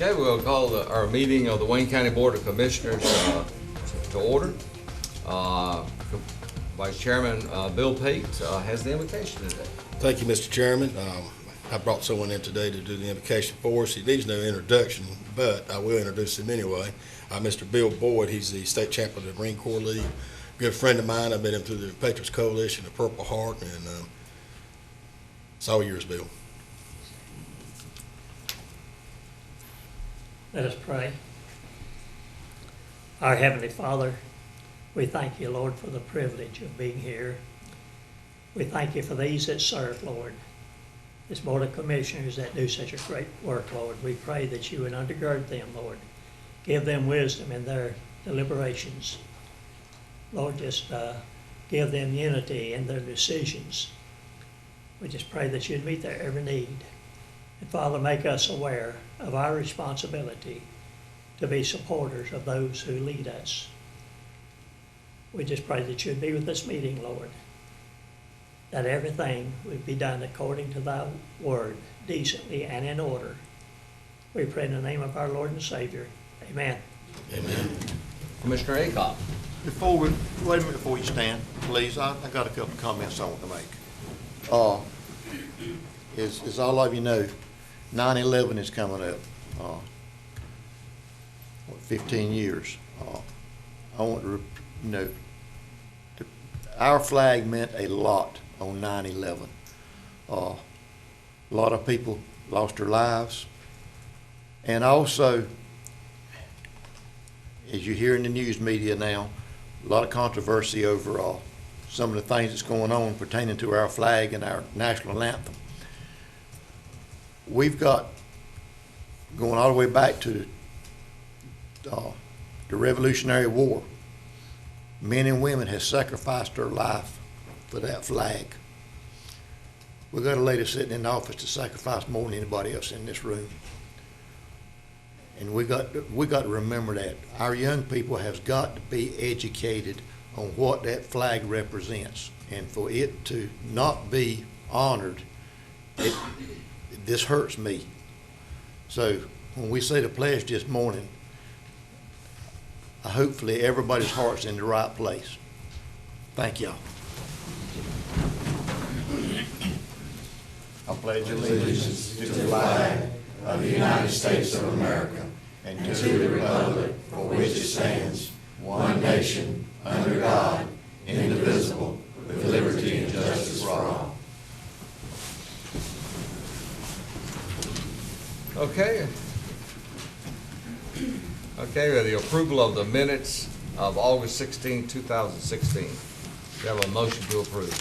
Okay, we'll call our meeting of the Wayne County Board of Commissioners to order. Vice Chairman Bill Pate has the invocation today. Thank you, Mr. Chairman. I brought someone in today to do the invocation for us. He needs no introduction, but I will introduce him anyway. Mr. Bill Boyd, he's the state champion of the Marine Corps League. Good friend of mine. I've met him through the Patriots Coalition, the Purple Heart, and it's all yours, Bill. Let us pray. Our Heavenly Father, we thank you, Lord, for the privilege of being here. We thank you for these that serve, Lord, this Board of Commissioners that do such a great work, Lord. We pray that you would undergird them, Lord. Give them wisdom in their deliberations. Lord, just give them unity in their decisions. We just pray that you'd meet their every need. And Father, make us aware of our responsibility to be supporters of those who lead us. We just pray that you'd be with this meeting, Lord, that everything would be done according to thy word, decently and in order. We pray in the name of our Lord and Savior. Amen. Amen. Commissioner Acock. Wait a minute before you stand, please. I got a couple of comments I want to make. As all of you know, 9/11 is coming up. 15 years. I want to, our flag meant a lot on 9/11. A lot of people lost their lives, and also, as you hear in the news media now, a lot of controversy over some of the things that's going on pertaining to our flag and our national anthem. We've got, going all the way back to the Revolutionary War, men and women have sacrificed their life for that flag. We've got a lady sitting in the office to sacrifice more than anybody else in this room. And we got to remember that. Our young people have got to be educated on what that flag represents. And for it to not be honored, this hurts me. So when we say the pledge this morning, hopefully everybody's heart's in the right place. Thank y'all. I pledge allegiance to the flag of the United States of America and to the republic for which it stands, one nation, under God, indivisible, with liberty and justice for all. Okay. Okay, the approval of the minutes of August 16, 2016. We have a motion to approve.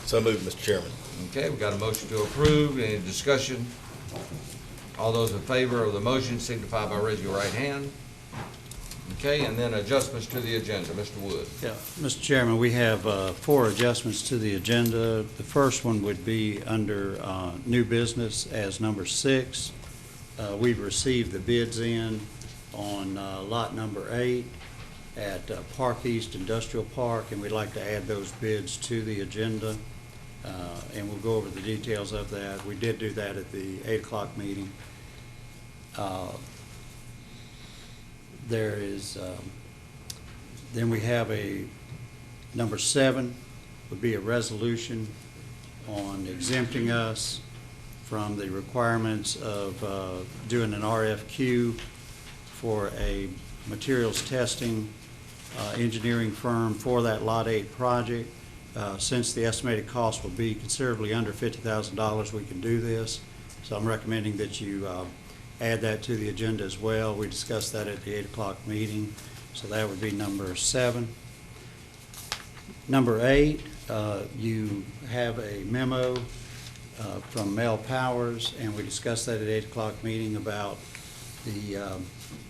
So moved, Mr. Chairman. Okay, we got a motion to approve. Any discussion? All those in favor of the motion signify by raising your right hand. Okay, and then adjustments to the agenda. Mr. Wood. Yeah, Mr. Chairman, we have 4 adjustments to the agenda. The first one would be under new business as number 6. We've received the bids in on lot number 8 at Park East Industrial Park, and we'd like to add those bids to the agenda, and we'll go over the details of that. We did do that at the 8 o'clock meeting. There is, then we have a number 7 would be a resolution on exempting us from the requirements of doing an RFQ for a materials testing engineering firm for that Lot 8 project. Since the estimated cost will be considerably under $50,000, we can do this. So I'm recommending that you add that to the agenda as well. We discussed that at the 8 o'clock meeting. So that would be number 7. Number 8, you have a memo from Mel Powers, and we discussed that at 8 o'clock meeting about the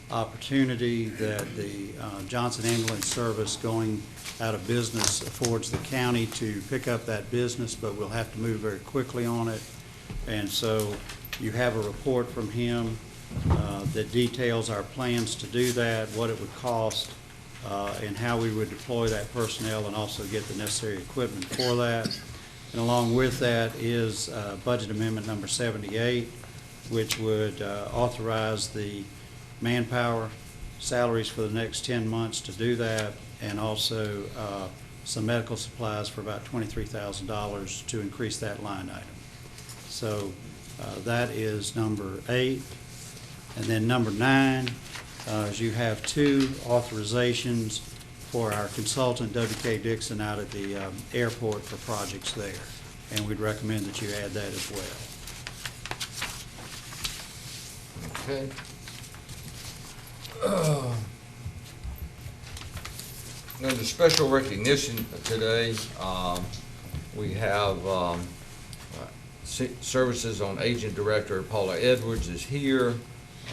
opportunity that the Johnson Ambulance Service going out of business affords the county to pick up that business, but we'll have to move very quickly on it. And so you have a report from him that details our plans to do that, what it would cost, and how we would deploy that personnel and also get the necessary equipment for that. And along with that is budget amendment number 78, which would authorize the manpower salaries for the next 10 months to do that, and also some medical supplies for about $23,000 to increase that line item. So that is number 8. And then number 9 is you have 2 authorizations for our consultant, W.K. Dixon, out at the airport for projects there. And we'd recommend that you add that as well. Okay. Under special recognition today, we have Services on Agent Director Paula Edwards is here,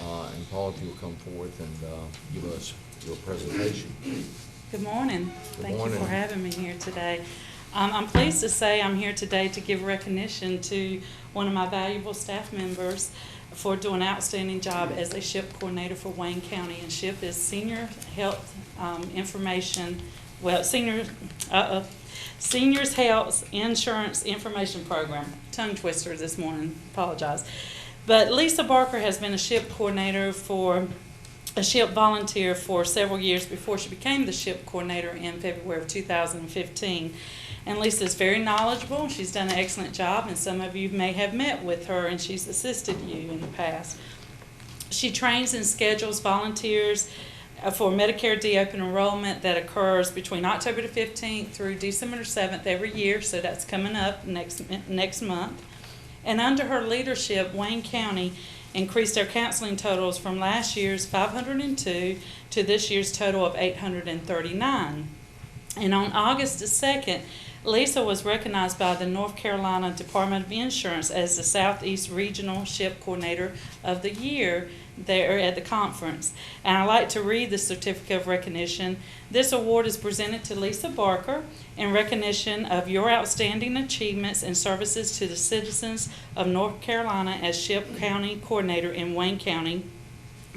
and Paula, if you'll come forth and give us your presentation. Good morning. Thank you morning. for having me here today. I'm pleased to say I'm here today to give recognition to one of my valuable staff members for doing an outstanding job as a SHIP coordinator for Wayne County. And SHIP is Senior Health Seniors Health Insurance Information Program. Tongue twister this morning, apologize. But Lisa Barker has been a SHIP coordinator a SHIP volunteer for several years before she became the SHIP coordinator in February of 2015. And Lisa is very knowledgeable. She's done an excellent job, and some of you may have met with her, and she's assisted you in the past. She trains and schedules volunteers for Medicare D open enrollment that occurs between October the 15th through December the 7th every year, so that's coming up next month. And under her leadership, Wayne County increased our counseling totals from last year's 502 to this year's total of 839. And on August the 2nd, Lisa was recognized by the North Carolina Department of Insurance as the Southeast Regional SHIP Coordinator of the Year there at the conference. And I'd like to read the certificate of recognition. This award is presented to Lisa Barker in recognition of your outstanding achievements and services to the citizens of North Carolina as SHIP County Coordinator in Wayne County.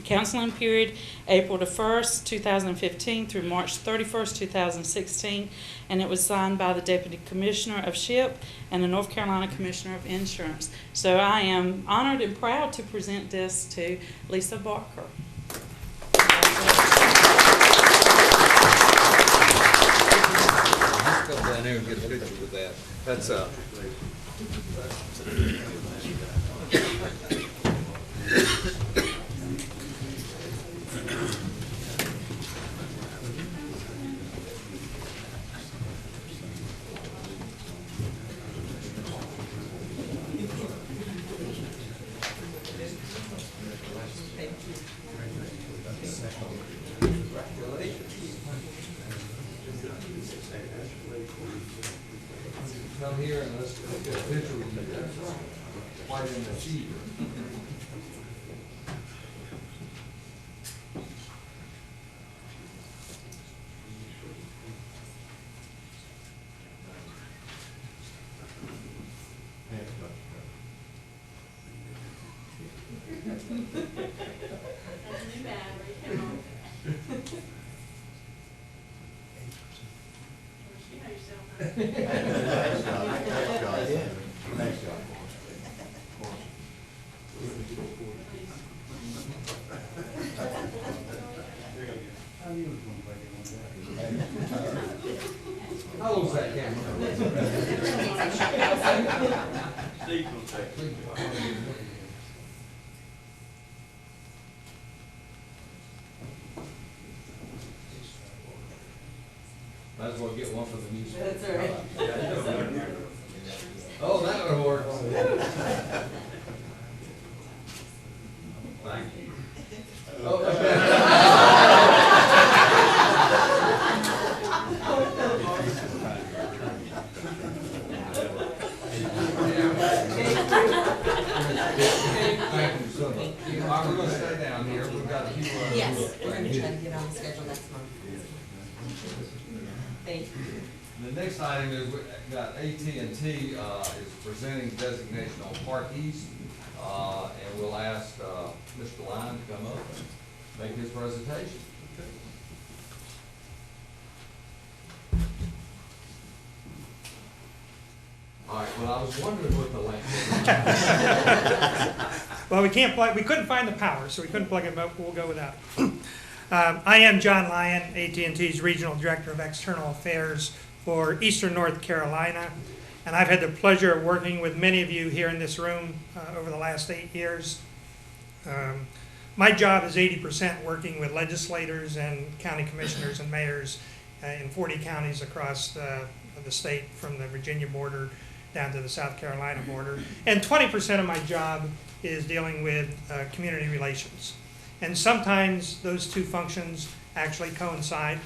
Counseling period April the 1st, 2015 through March 31st, 2016, and it was signed by the Deputy Commissioner of SHIP and the North Carolina Commissioner of Insurance. So I am honored and proud to present this to Lisa Barker. Let's go down there and get a picture with that. That's come here and let's get a picture with you. Right in the seat. How old's that camera? Might as well get one for the music. That's all right. Oh, that would work. Thank you. Thank you so much. All right, we're going to stay down here. We've got a few. Yes, we're going to try to get on the schedule next month. Thank you. The next item is we got AT&T is presenting designation on Park East, and we'll ask Mr. Line to come up and make his presentation. All right, well, I was wondering what the length was. Well, we couldn't find the power, so we couldn't plug it, but we'll go without it. I am John Lyon, AT&T's Regional Director of External Affairs for Eastern North Carolina. And I've had the pleasure of working with many of you here in this room over the last 8 years. My job is 80% working with legislators and county commissioners and mayors in 40 counties across the state, from the Virginia border down to the South Carolina border. And 20% of my job is dealing with community relations. And sometimes those two functions actually coincide.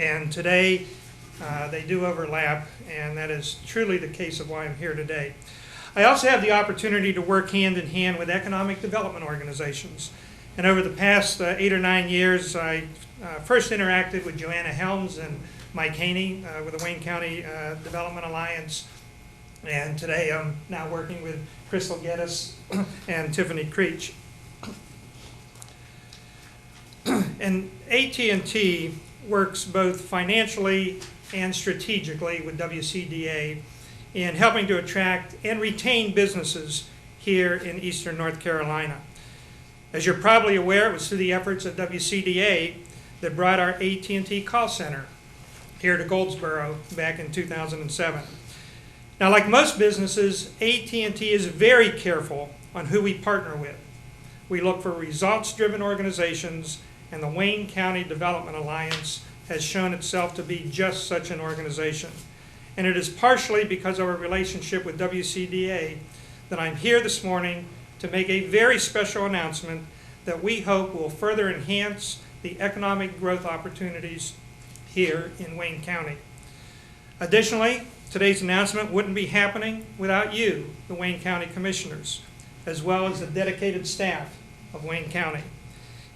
And today, they do overlap, and that is truly the case of why I'm here today. I also have the opportunity to work hand in hand with economic development organizations. And over the past 8 or 9 years, I first interacted with Joanna Helms and Mike Haney with the Wayne County Development Alliance. And today I'm now working with Crystal Geddes and Tiffany Creech. And AT&T works both financially and strategically with WCDA in helping to attract and retain businesses here in Eastern North Carolina. As you're probably aware, it was through the efforts of WCDA that brought our AT&T call center here to Goldsboro back in 2007. Now, like most businesses, AT&T is very careful on who we partner with. We look for results-driven organizations, and the Wayne County Development Alliance has shown itself to be just such an organization. And it is partially because of our relationship with WCDA that I'm here this morning to make a very special announcement that we hope will further enhance the economic growth opportunities here in Wayne County. Additionally, today's announcement wouldn't be happening without you, the Wayne County Commissioners, as well as the dedicated staff of Wayne County.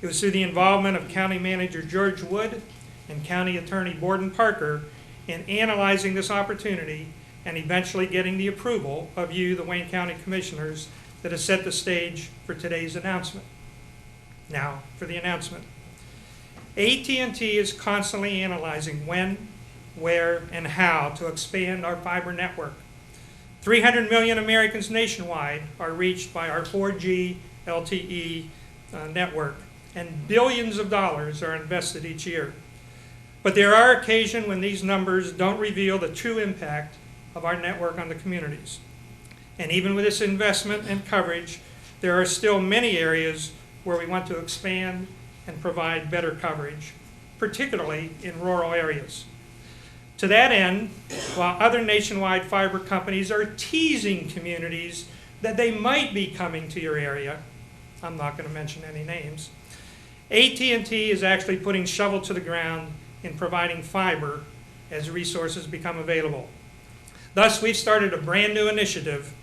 It was through the involvement of County Manager George Wood and County Attorney Borden Parker in analyzing this opportunity and eventually getting the approval of you, the Wayne County Commissioners, that has set the stage for today's announcement. Now, for the announcement. AT&T is constantly analyzing when, where, and how to expand our fiber network. 300 million Americans nationwide are reached by our 4G LTE network, and billions of dollars are invested each year. But there are occasions when these numbers don't reveal the true impact of our network on the communities. And even with this investment and coverage, there are still many areas where we want to expand and provide better coverage, particularly in rural areas. To that end, while other nationwide fiber companies are teasing communities that they might be coming to your area, I'm not going to mention any names, AT&T is actually putting shovel to the ground in providing fiber as resources become available. Thus, we've started a brand new initiative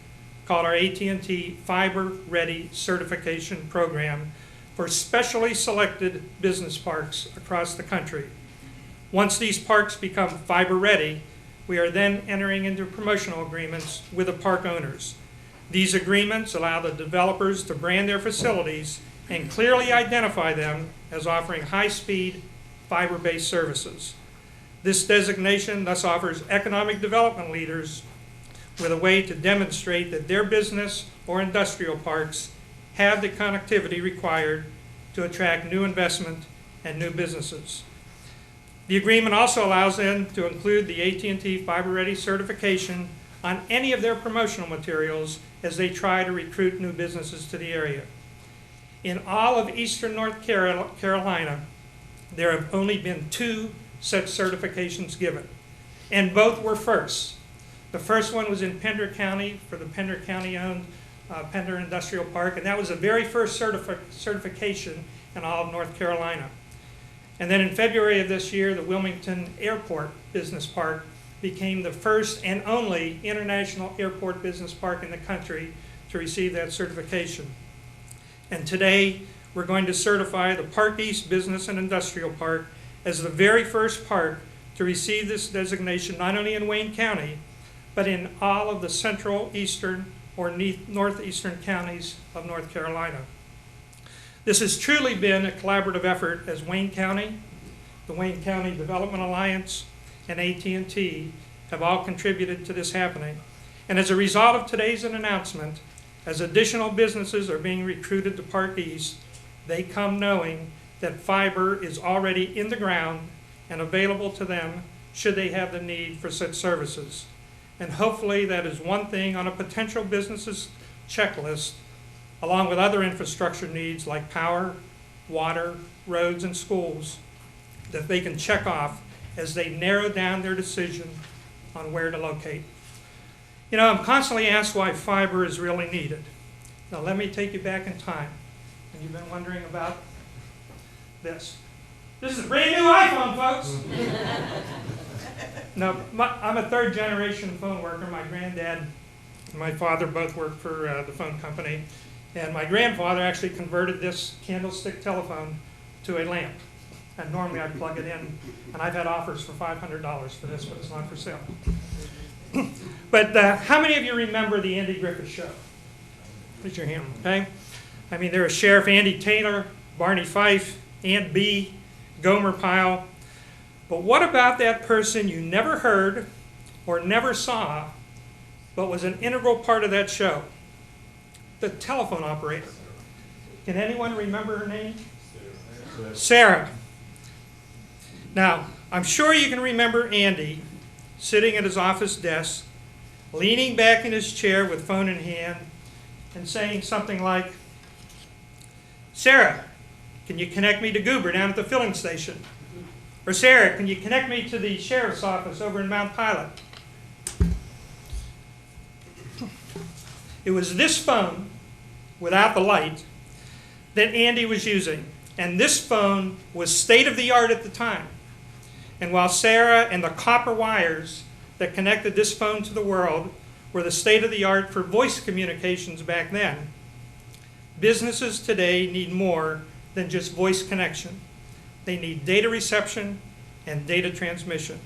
called our AT&T Fiber Ready Certification Program for specially selected business parks across the country. Once these parks become fiber ready, we are then entering into promotional agreements with the park owners. These agreements allow the developers to brand their facilities and clearly identify them as offering high-speed, fiber-based services. This designation thus offers economic development leaders with a way to demonstrate that their business or industrial parks have the connectivity required to attract new investment and new businesses. The agreement also allows them to include the AT&T Fiber Ready certification on any of their promotional materials as they try to recruit new businesses to the area. In all of Eastern North Carolina, there have only been 2 such certifications given, and both were firsts. The first one was in Pender County for the Pender County-owned Pender Industrial Park, and that was the very first certification in all of North Carolina. And then in February of this year, the Wilmington Airport Business Park became the first and only international airport business park in the country to receive that certification. And today, we're going to certify the Park East Business and Industrial Park as the very first park to receive this designation, not only in Wayne County, but in all of the central, eastern, or northeastern counties of North Carolina. This has truly been a collaborative effort as Wayne County, the Wayne County Development Alliance, and AT&T have all contributed to this happening. And as a result of today's announcement, As additional businesses are being recruited to Park East, they come knowing that fiber is already in the ground and available to them should they have the need for such services. And hopefully that is one thing on a potential business's checklist, along with other infrastructure needs like power, water, roads, and schools, that they can check off as they narrow down their decision on where to locate. You know, I'm constantly asked why fiber is really needed. Now let me take you back in time. And you've been wondering about this. This is a brand new iPhone, folks. Now, I'm a third generation phone worker. My granddad and my father both worked for the phone company. And my grandfather actually converted this candlestick telephone to a lamp. And normally I plug it in, and I've had offers for $500 for this, but it's not for sale. But how many of you remember the Andy Griffith Show? Raise your hand, okay? I mean, there was Sheriff Andy Taylor, Barney Fife, Aunt Bee, Gomer Pyle. But what about that person you never heard or never saw, but was an integral part of that show? The telephone operator. Can anyone remember her name? Sarah. Now, I'm sure you can remember Andy sitting at his office desk, leaning back in his chair with phone in hand, and saying something like, "Sarah, can you connect me to Goober down at the filling station?" Or, "Sarah, can you connect me to the sheriff's office over in Mount Pilot?" It was this phone, without the light, that Andy was using. And this phone was state of the art at the time. And while Sarah and the copper wires that connected this phone to the world were the state of the art for voice communications back then, businesses today need more than just voice connection. They need data reception and data transmission.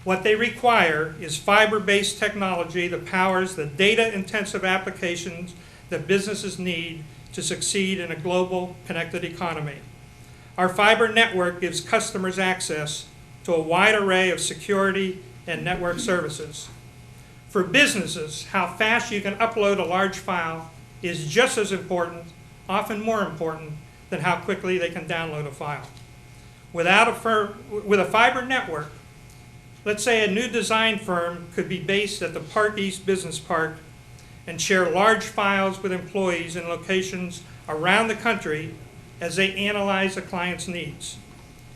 What they require is fiber-based technology that powers the data-intensive applications that businesses need to succeed in a global connected economy. Our fiber network gives customers access to a wide array of security and network services. For businesses, how fast you can upload a large file is just as important, often more important, than how quickly they can download a file. With a fiber network, let's say a new design firm could be based at the Park East Business Park and share large files with employees in locations around the country as they analyze a client's needs.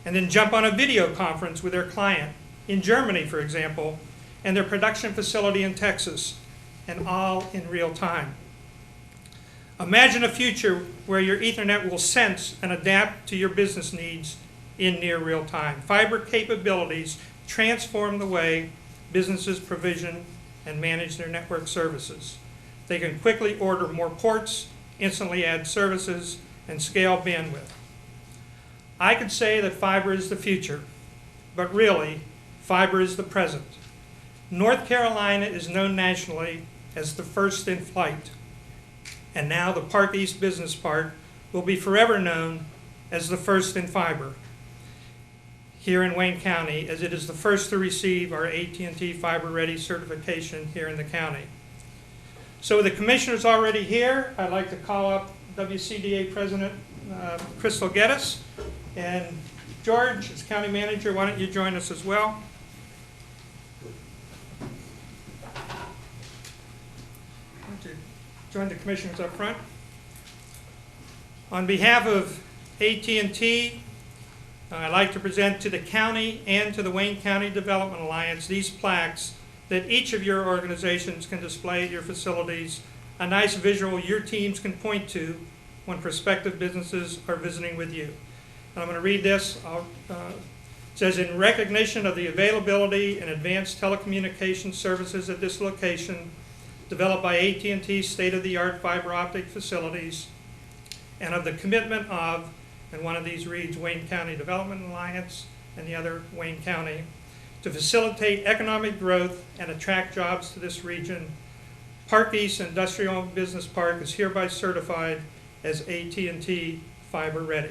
And then jump on a video conference with their client in Germany, for example, and their production facility in Texas, and all in real time. Imagine a future where your Ethernet will sense and adapt to your business needs in near real time. Fiber capabilities transform the way businesses provision and manage their network services. They can quickly order more ports, instantly add services, and scale bandwidth. I could say that fiber is the future, but really, fiber is the present. North Carolina is known nationally as the first in flight, and now the Park East Business Park will be forever known as the first in fiber here in Wayne County, as it is the first to receive our AT&T Fiber Ready certification here in the county. So with the commissioners already here, I'd like to call up WCDA President Crystal Geddes. And George, as county manager, why don't you join us as well? Why don't you join the commissioners up front? On behalf of AT&T, I'd like to present to the county and to the Wayne County Development Alliance these plaques that each of your organizations can display at your facilities, a nice visual your teams can point to when prospective businesses are visiting with you. And I'm going to read this. It says, "In recognition of the availability and advanced telecommunications services at this location, developed by AT&T's state-of-the-art fiber optic facilities, and of the commitment of," and one of these reads Wayne County Development Alliance, and the other Wayne County, "to facilitate economic growth and attract jobs to this region, Park East Industrial Business Park is hereby certified as AT&T Fiber Ready."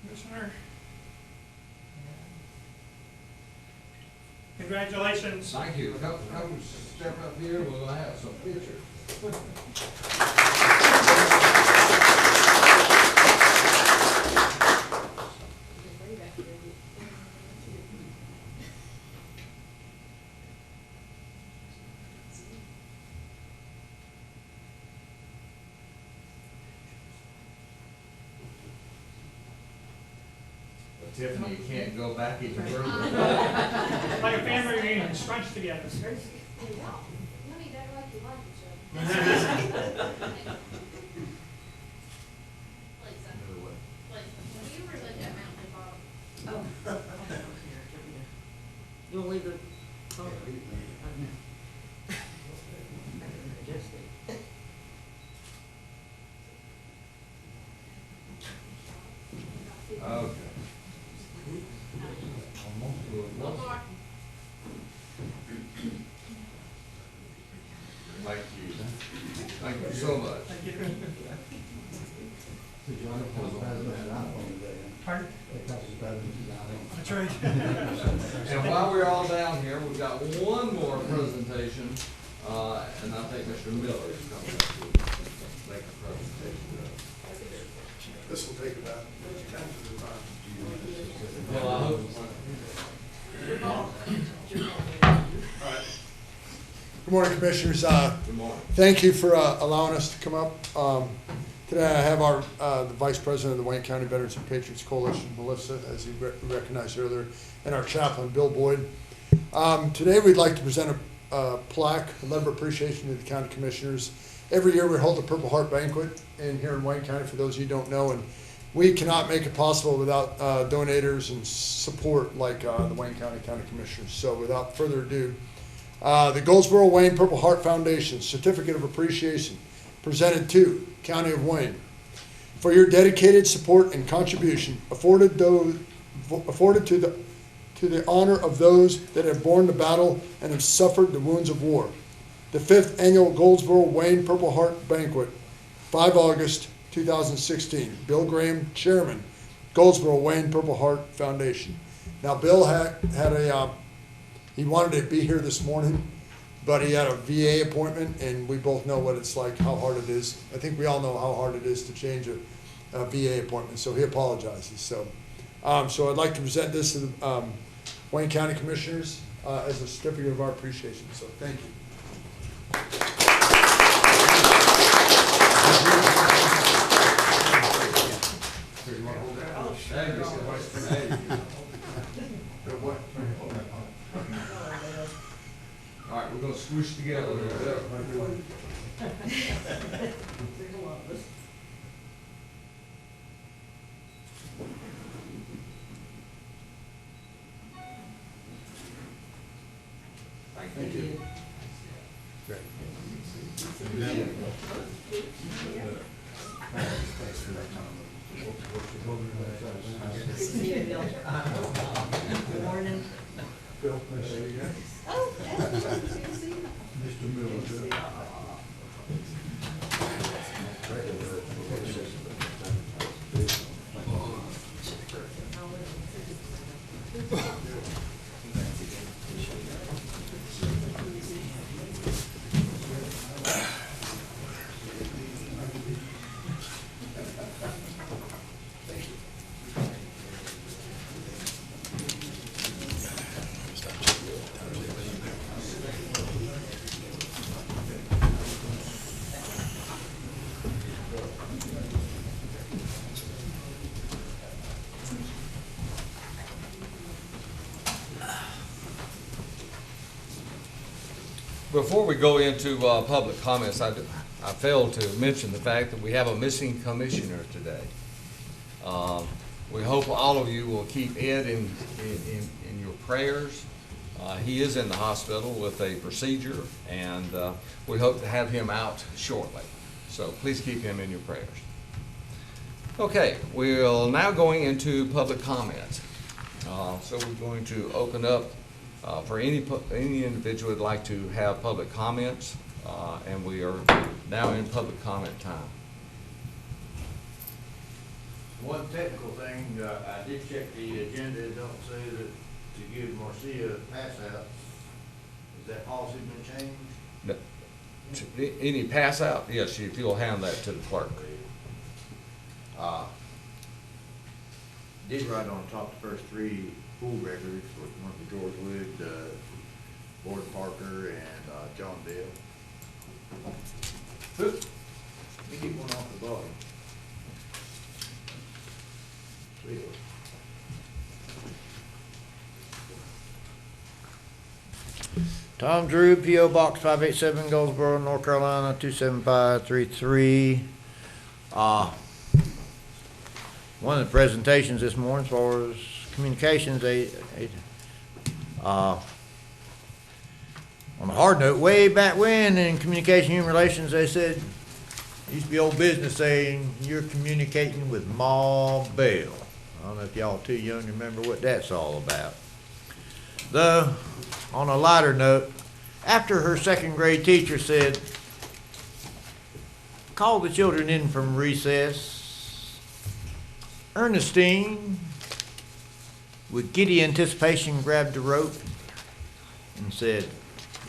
Commissioner? Congratulations. Thank you. Come step up here, we're gonna have some pictures. But Tiffany, you can't go back even further. Like a family reunion, scrunched together. You wanna leave the phone? Okay. Thank you. Thank you so much. Pardon? That's right. And while we're all down here, we've got one more presentation, and I think Mr. Miller is coming up to make a presentation. This will take about Well, I hope. Good morning, Commissioners. Good morning. Thank you for allowing us to come up. Today I have our the Vice President of the Wayne County Veterans and Patriots Coalition, Melissa, as you recognized earlier, and our chaplain, Bill Boyd. Today we'd like to present a plaque, a letter of appreciation to the County Commissioners. Every year we hold a Purple Heart Banquet here in Wayne County, for those of you who don't know, and we cannot make it possible without donators and support like the Wayne County Commissioners. So without further ado, the Goldsboro Wayne Purple Heart Foundation Certificate of Appreciation presented to County of Wayne for your dedicated support and contribution afforded to the honor of those that have borne the battle and have suffered the wounds of war. The 5th Annual Goldsboro Wayne Purple Heart Banquet, 5 August 2016. Bill Graham, Chairman, Goldsboro Wayne Purple Heart Foundation. Now, Bill had he wanted to be here this morning, but he had a VA appointment, and we both know what it's like, how hard it is. I think we all know how hard it is to change a VA appointment, so he apologizes. So I'd like to present this to the Wayne County Commissioners as a certificate of our appreciation. So thank you. All right, we're gonna swoosh together a little bit. Thank you. Good morning. Bill, nice to see you. Oh, yeah. Good to see you. Mr. Miller. Before we go into public comments, I failed to mention the fact that we have a missing commissioner today. We hope all of you will keep Ed in your prayers. He is in the hospital with a procedure, and we hope to have him out shortly. So please keep him in your prayers. Okay, we're now going into public comment. So we're going to open up for any individual who'd like to have public comments, and we are now in public comment time. One technical thing, I did check the agenda, it don't say that to give Marcia pass out. Has that policy been changed? No. Any pass out? Yes, if you'll hand that to the clerk. Did write on top the first three pool records for one for George Wood, Gordon Parker, and John Dale. Let me get one off the bottom. Sweet. Tom Drew, P.O. Box 587, Goldsboro, North Carolina, 27533. One of the presentations this morning, as far as communications, on a hard note, way back when in communication human relations, they said, it used to be old business saying, you're communicating with Ma Bell. I don't know if y'all too young to remember what that's all about. Though, on a lighter note, after her second grade teacher said, call the children in from recess, Ernestine, with giddy anticipation, grabbed the rope and said,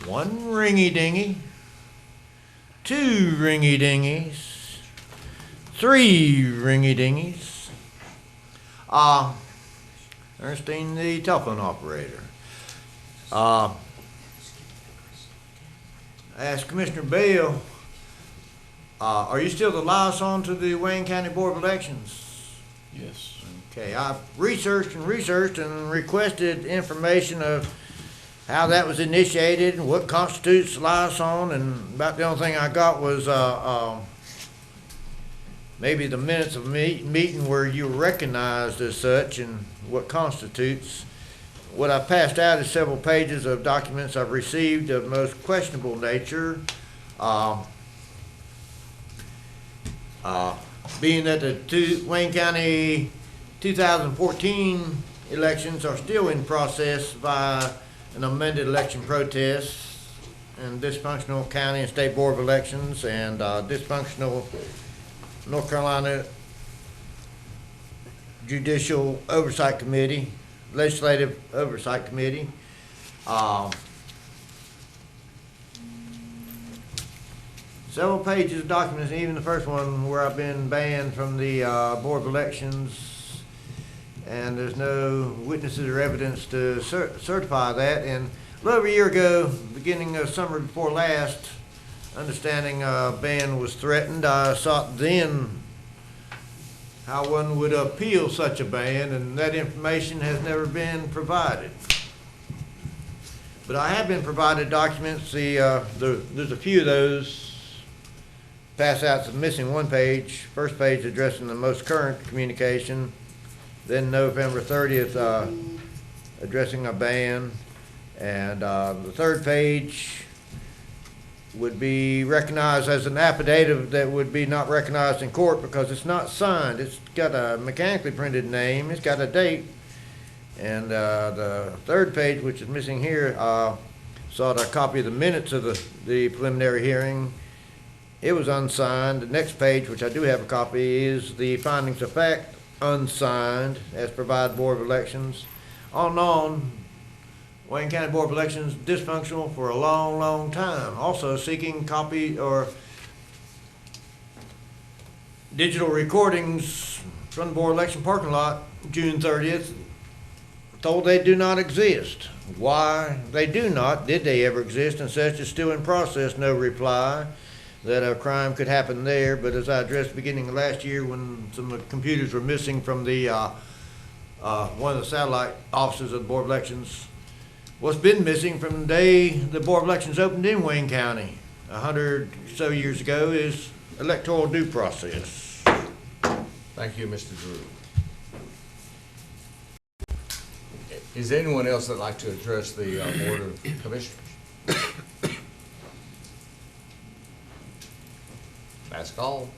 1 ringy-dingy, 2 ringy-dingies, 3 ringy-dingies. Ernestine, the telephone operator. I asked Commissioner Bell, are you still the liaison to the Wayne County Board of Elections? Yes. Okay, I've researched and requested information of how that was initiated and what constitutes liaison, and about the only thing I got was maybe the minutes of a meeting where you were recognized as such and what constitutes. What I passed out is several pages of documents I've received of most questionable nature. Being that the Wayne County 2014 elections are still in process by an amended election protest and dysfunctional county and state board of elections and dysfunctional North Carolina Judicial Oversight Committee, Legislative Oversight Committee. Several pages of documents, even the first one where I've been banned from the Board of Elections, and there's no witnesses or evidence to certify that. And a little over a year ago, beginning of summer before last, understanding a ban was threatened, I sought then how one would appeal such a ban, and that information has never been provided. But I have been provided documents. There's a few of those. Pass out some missing one page. First page addressing the most current communication. Then November 30th addressing a ban. And the third page would be recognized as an affidavit that would be not recognized in court because it's not signed. It's got a mechanically printed name. It's got a date. And the third page, which is missing here, sought a copy of the minutes of the preliminary hearing. It was unsigned. The next page, which I do have a copy, is the findings of fact, unsigned, as provided Board of Elections. On, Wayne County Board of Elections dysfunctional for a long, long time. Also seeking copy or digital recordings from the Board of Election parking lot, June 30th, told they do not exist. Why they do not, did they ever exist, and such is still in process, no reply. That a crime could happen there, but as I addressed beginning of last year when some of the computers were missing from the one of the satellite offices of the Board of Elections, what's been missing from the day the Board of Elections opened in Wayne County 100 or so years ago is electoral due process. Thank you, Mr. Drew. Is there anyone else that'd like to address the Board of Commissioners? Last call.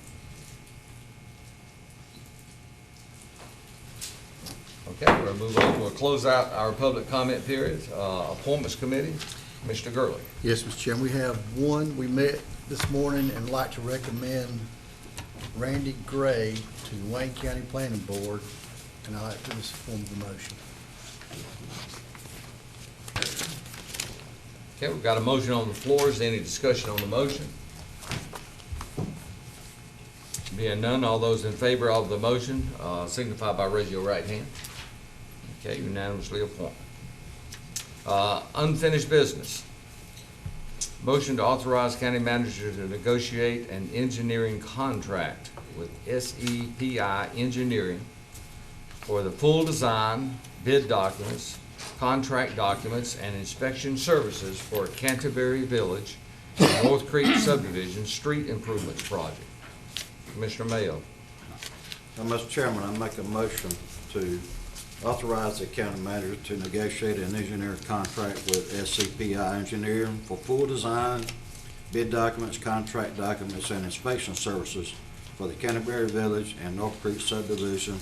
Okay, we're gonna move on. We'll close out our public comment period. Appointments Committee, Mr. Gurley. Yes, Mr. Chairman, we have one. We met this morning and like to recommend Randy Gray to the Wayne County Planning Board, and I'd like to put this in the form of a motion. Okay, we've got a motion on the floor. Is there any discussion on the motion? Being none, all those in favor of the motion signify by raising your right hand. Okay, unanimously appointed. Unfinished business. Motion to authorize county manager to negotiate an engineering contract with SEPI Engineering for the full design, bid documents, contract documents, and inspection services for Canterbury Village, North Creek Subdivision Street Improvements Project. Commissioner Mayo. Mr. Chairman, I make a motion to authorize the county manager to negotiate an engineering contract with SCPI Engineering for full design, bid documents, contract documents, and inspection services for the Canterbury Village and North Creek Subdivision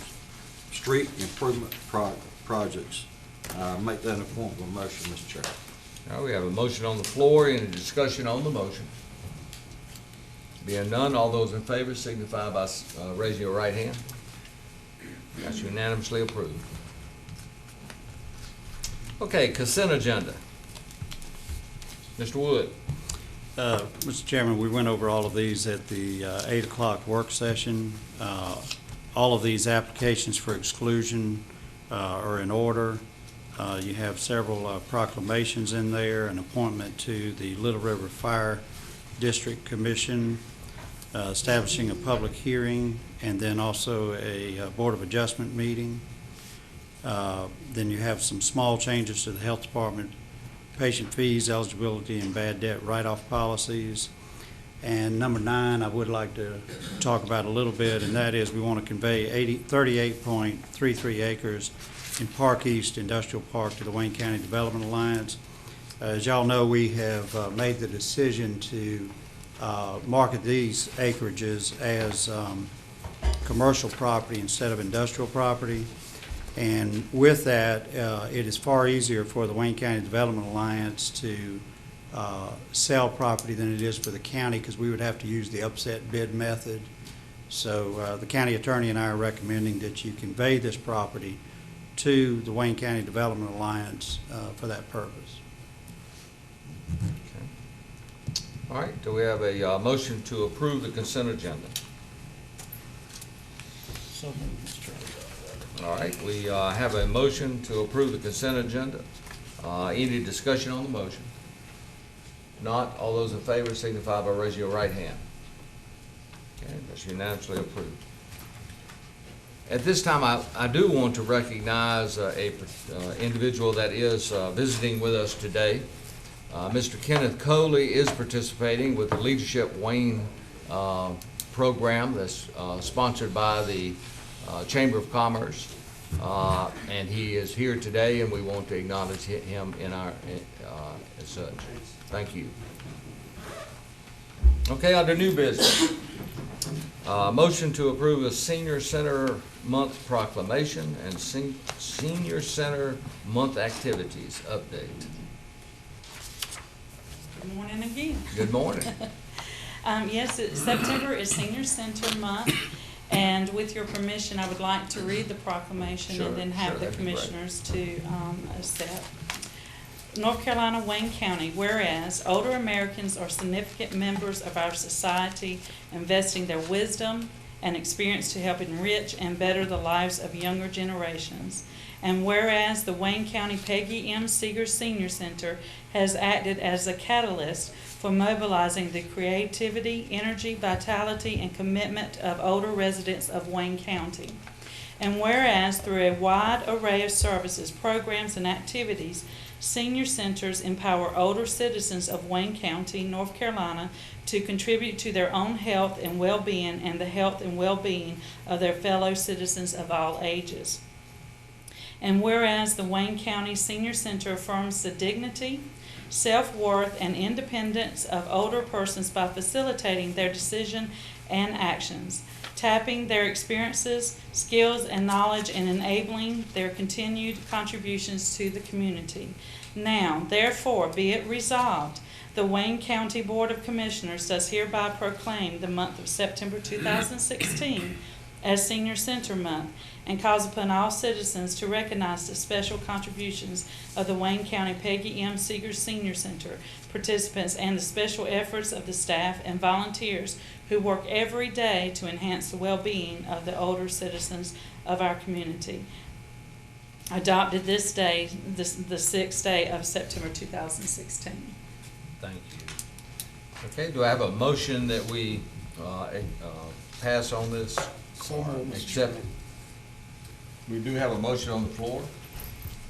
Street Improvement Projects. Make that a form of a motion, Mr. Chairman. Now, we have a motion on the floor. Any discussion on the motion? Being none, all those in favor signify by raising your right hand. That's unanimously approved. Okay, consent agenda. Mr. Wood. Mr. Chairman, we went over all of these at the 8 o'clock work session. All of these applications for exclusion are in order. You have several proclamations in there, an appointment to the Little River Fire District Commission, establishing a public hearing, and then also a Board of Adjustment meeting. Then you have some small changes to the Health Department, patient fees, eligibility, and bad debt write-off policies. And number 9, I would like to talk about a little bit, and that is we want to convey 38.33 acres in Park East Industrial Park to the Wayne County Development Alliance. As y'all know, we have made the decision to market these acreages as commercial property instead of industrial property. And with that, it is far easier for the Wayne County Development Alliance to sell property than it is for the county, because we would have to use the upset bid method. So the county attorney and I are recommending that you convey this property to the Wayne County Development Alliance for that purpose. Okay. All right, do we have a motion to approve the consent agenda? So moved, Mr. Chairman. All right, we have a motion to approve the consent agenda. Any discussion on the motion? Not, all those in favor signify by raising your right hand. Okay, that's unanimously approved. At this time, I do want to recognize a individual that is visiting with us today. Mr. Kenneth Coley is participating with the Leadership Wayne program that's sponsored by the Chamber of Commerce, and he is here today, and we want to acknowledge him in our as such. Thank you. Okay, under new business, motion to approve a Senior Center Month proclamation and Senior Center Month activities update. Good morning again. Good morning. Yes, September is Senior Center Month, and with your permission, I would like to read the proclamation Sure, and then have sure, the that'd be great. commissioners to accept. North Carolina, Wayne County, whereas older Americans are significant members of our society, investing their wisdom and experience to help enrich and better the lives of younger generations. And whereas the Wayne County Peggy M. Seeger Senior Center has acted as a catalyst for mobilizing the creativity, energy, vitality, and commitment of older residents of Wayne County. And whereas through a wide array of services, programs, and activities, senior centers empower older citizens of Wayne County, North Carolina, to contribute to their own health and well-being and the health and well-being of their fellow citizens of all ages. And whereas the Wayne County Senior Center affirms the dignity, self-worth, and independence of older persons by facilitating their decision and actions, tapping their experiences, skills, and knowledge, and enabling their continued contributions to the community. Now, therefore, be it resolved, the Wayne County Board of Commissioners does hereby proclaim the month of September 2016 as Senior Center Month, and calls upon all citizens to recognize the special contributions of the Wayne County Peggy M. Seeger Senior Center participants and the special efforts of the staff and volunteers who work every day to enhance the well-being of the older citizens of our community. Adopted this day, the 6th day of September 2016. Thank you. Okay, do I have a motion that we pass on this? Accept it. We do have a motion on the floor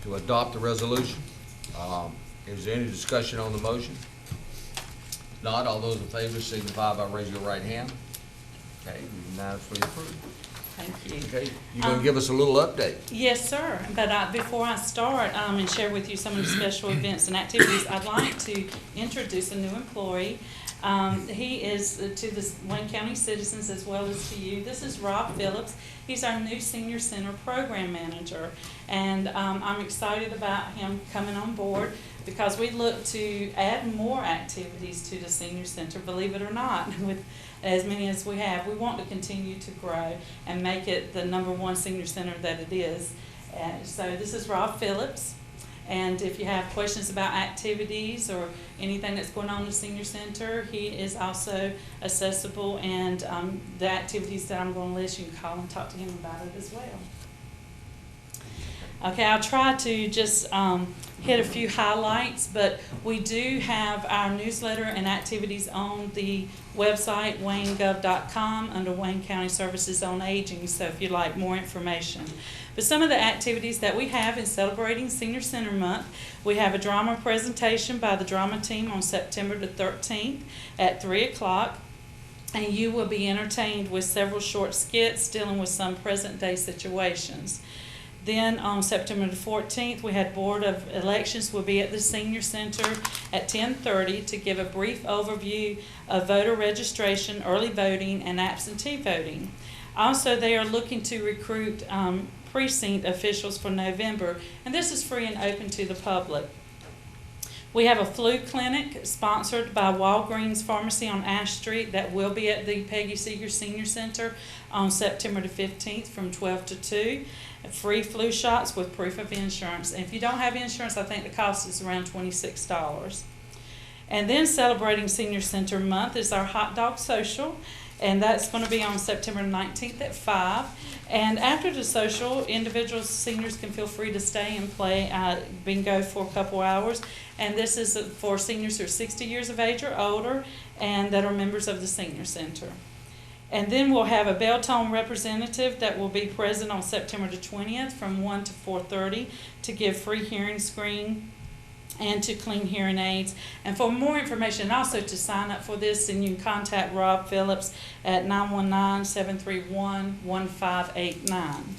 to adopt the resolution. Is there any discussion on the motion? If not, all those in favor signify by raising your right hand. Okay, unanimously approved. Thank you. Okay, you're gonna give us a little update. Yes, sir. But before I start and share with you some of the special events and activities, I'd like to introduce a new employee. He is to the Wayne County citizens as well as to you. This is Rob Phillips. He's our new Senior Center Program Manager. And I'm excited about him coming on board because we look to add more activities to the Senior Center, believe it or not, with as many as we have. We want to continue to grow and make it the #1 senior center that it is. So this is Rob Phillips. And if you have questions about activities or anything that's going on in the Senior Center, he is also accessible, and the activities that I'm going to list, you can call and talk to him about it as well. Okay, I'll try to just hit a few highlights, but we do have our newsletter and activities on the website, waynegov.com, under Wayne County Services on Aging, so if you'd like more information. But some of the activities that we have in celebrating Senior Center Month, we have a drama presentation by the drama team on September the 13th at 3 o'clock. And you will be entertained with several short skits dealing with some present-day situations. Then on September the 14th, we had Board of Elections will be at the Senior Center at 10:30 to give a brief overview of voter registration, early voting, and absentee voting. Also, they are looking to recruit precinct officials for November, and this is free and open to the public. We have a flu clinic sponsored by Walgreens Pharmacy on Ash Street that will be at the Peggy Seeger Senior Center on September the 15th from 12 to 2. Free flu shots with proof of insurance. And if you don't have insurance, I think the cost is around $26. And then celebrating Senior Center Month is our hot dog social. And that's going to be on September 19th at 5. And after the social, individuals, seniors can feel free to stay and play bingo for a couple hours. And this is for seniors who are 60 years of age or older and that are members of the Senior Center. And then we'll have a Beltone representative that will be present on September the 20th from 1 to 4:30 to give free hearing screen and to clean hearing aids. And for more information, and also to sign up for this, then you can contact Rob Phillips at 919-731-1589.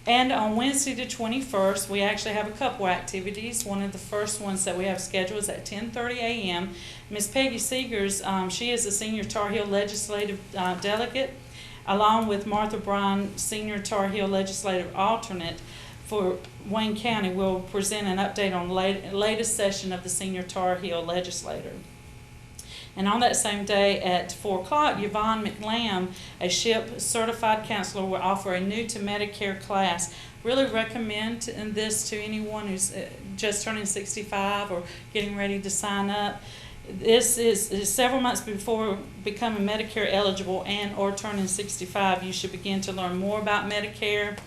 And on Wednesday the 21st, we actually have a couple activities. One of the first ones that we have scheduled is at 10:30 a.m. Miss Peggy Seegers, she is a Senior Tar Heel Legislative Delegate, along with Martha Bryan, Senior Tar Heel Legislative Alternate for Wayne County, will present an update on the latest session of the Senior Tar Heel Legislature. And on that same day at 4 o'clock, Yvonne McLam, a SHIP certified counselor, will offer a new to Medicare class. Really recommend this to anyone who's just turning 65 or getting ready to sign up. This is several months before becoming Medicare eligible and or turning 65. You should begin to learn more about Medicare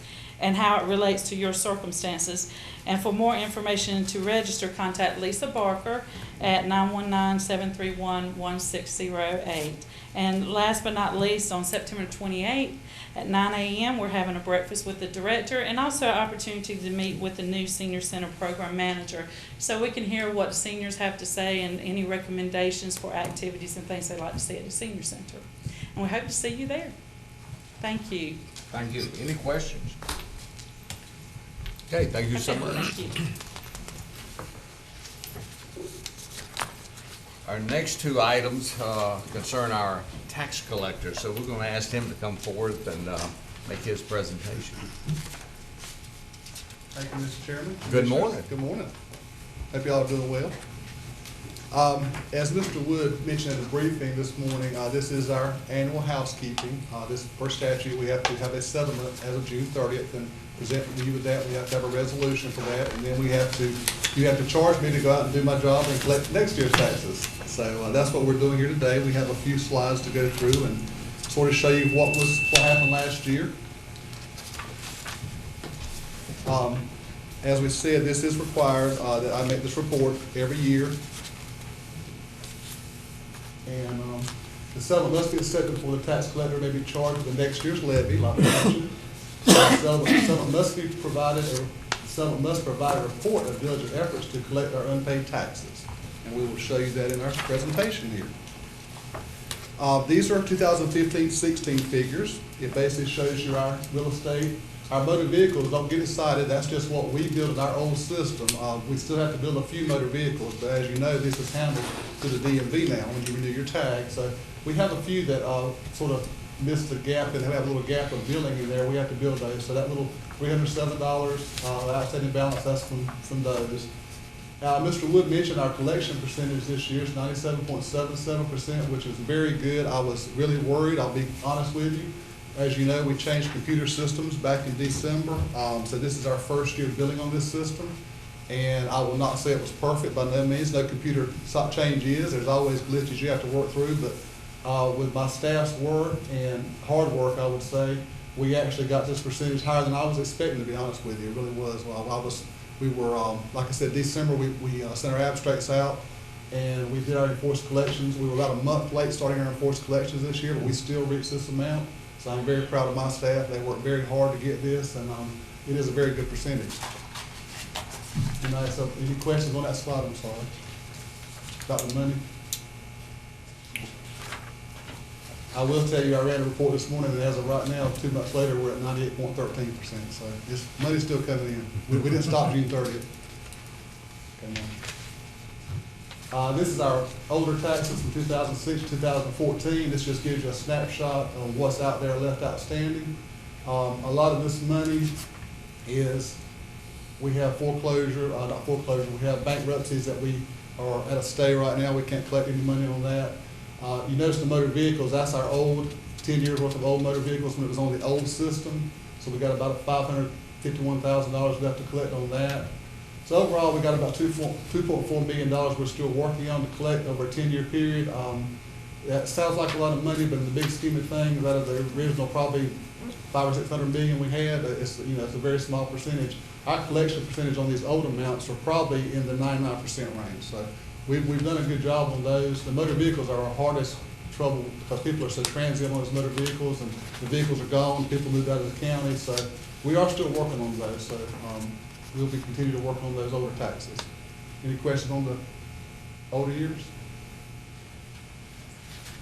and how it relates to your circumstances. And for more information and to register, contact Lisa Barker at 919-731-1608. And last but not least, on September 28th at 9 a.m., we're having a breakfast with the director and also an opportunity to meet with the new Senior Center Program Manager so we can hear what seniors have to say and any recommendations for activities and things they'd like to see at the Senior Center. And we hope to see you there. Thank you. Thank you. Any questions? Okay, thank you so much. Thank you. Our next two items concern our tax collector, so we're going to ask him to come forth and make his presentation. Thank you, Mr. Chairman. Good morning. Good morning. Hope y'all are doing well. As Mr. Wood mentioned in the briefing this morning, this is our annual housekeeping. This first statute, we have to have a settlement as of June 30th and present to you with that. We have to have a resolution for that, and then you have to charge me to go out and do my job and collect next year's taxes. So that's what we're doing here today. We have a few slides to go through and sort of show you what happened last year. As we said, this is required that I make this report every year. And the settlement must be accepted before the tax collector may be charged with the next year's levy, like I mentioned. The settlement must be provided, or the settlement must provide a report of diligent efforts to collect our unpaid taxes. And we will show you that in our presentation here. These are 2015-16 figures. It basically shows you our real estate. Our motor vehicles, don't get excited, that's just what we built in our old system. We still have to build a few motor vehicles, but as you know, this is handled through the DMV now when you renew your tag. So we have a few that sort of missed the gap and have a little gap of billing in there. We have to build those. So that little $307 outstanding balance, that's from those. Mr. Wood mentioned our collection percentage this year is 97.77%, which is very good. I was really worried, I'll be honest with you. As you know, we changed computer systems back in December, so this is our first year billing on this system. And I will not say it was perfect by no means. No computer change is. There's always glitches you have to work through, but with my staff's work and hard work, I would say, we actually got this percentage higher than I was expecting, to be honest with you. It really was. We were, like I said, December, we sent our abstracts out, and we did our enforced collections. We were about a month late starting our enforced collections this year, but we still reached this amount. So I'm very proud of my staff. They worked very hard to get this, and it is a very good percentage. So any questions on that slide? I'm sorry. About the money? I will tell you, I ran a report this morning, and as of right now, 2 months later, we're at 98.13%. So this money's still coming in. We didn't stop June 30th. This is our older taxes from 2006 to 2014. This just gives you a snapshot of what's out there left outstanding. A lot of this money is, we have not foreclosure, we have bankruptcies that we are at a stay right now. We can't collect any money on that. You notice the motor vehicles, that's our old, 10 years worth of old motor vehicles when it was on the old system. So we got about $551,000 left to collect on that. So overall, we got about $2.4 million we're still working on to collect over a 10-year period. That sounds like a lot of money, but in the big scheme of things, out of the original probably $500 or $600 million we had, it's a very small percentage. Our collection percentage on these old amounts are probably in the 99% range. So we've done a good job on those. The motor vehicles are our hardest trouble because people are so transient on those motor vehicles, and the vehicles are gone. People moved out of the county, so we are still working on those. So we'll be continuing to work on those older taxes. Any questions on the older years?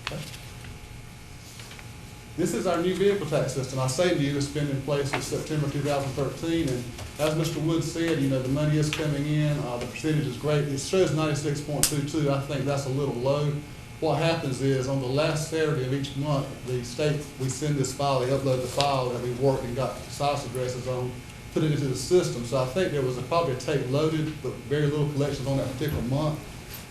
Okay. This is our new vehicle tax system. I say new, it's been in place since September 2013, and as Mr. Wood said, the money is coming in, the percentage is great. It shows 96.22. I think that's a little low. What happens is, on the last Saturday of each month, the state, we send this file, they upload the file that we worked and got SIS addresses on, put it into the system. So I think there was probably a tape loaded, but very little collections on that particular month.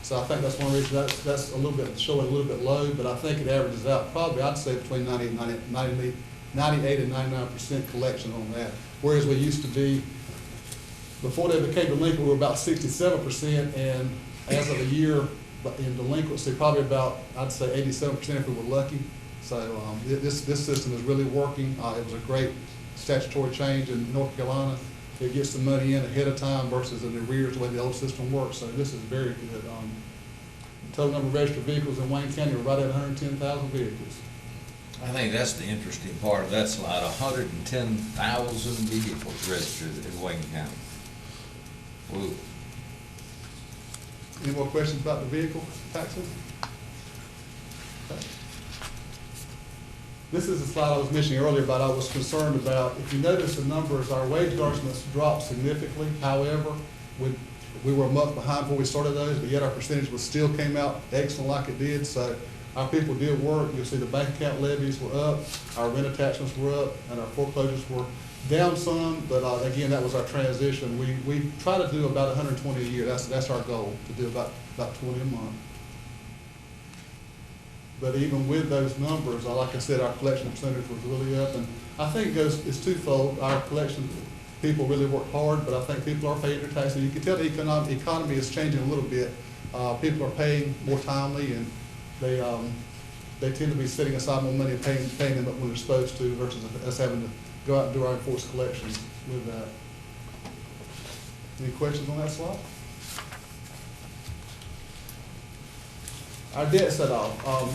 So I think that's one reason that's a little bit, showing a little bit low, but I think it averages out probably, I'd say, between 98 and 99% collection on that. Whereas we used to be, before they became delinquent, we were about 67%, and as of a year in delinquency, probably about, I'd say, 87% if we were lucky. So this system is really working. It was a great statutory change in North Carolina. It gets the money in ahead of time versus in arrears the way the old system works. So this is very good. The total number of registered vehicles in Wayne County are right at 110,000 vehicles. I think that's the interesting part of that slide, 110,000 vehicles registered in Wayne County. Whoa. Any more questions about the vehicle taxes? Okay. This is the slide I was mentioning earlier about I was concerned about. If you notice the numbers, our wage garnishments dropped significantly. However, we were a month behind before we started those, but yet our percentage still came out excellent like it did. So our people did work. You'll see the bank account levies were up, our rent attachments were up, and our foreclosures were down some. But again, that was our transition. We try to do about 120 a year. That's our goal, to do about about 20 a month. But even with those numbers, like I said, our collection percentage was really up, and I think it's twofold. Our collection people really work hard, but I think people are paying their taxes. You can tell the economy is changing a little bit. People are paying more timely, and they tend to be setting aside more money and paying them when they're supposed to, versus us having to go out and do our enforced collections with that. Any questions on that slide? Our debt set-off.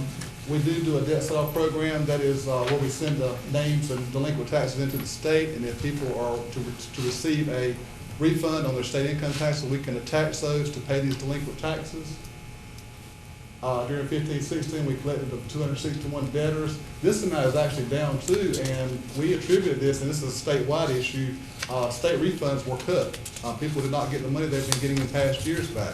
We do a debt set-off program. That is where we send the names of delinquent taxes into the state, and if people are to receive a refund on their state income taxes, we can attach those to pay these delinquent taxes. During 15-16, we collected 261 debtors. This amount is actually down too, and we attributed this, and this is a statewide issue. State refunds were cut. People did not get the money they've been getting in past years back.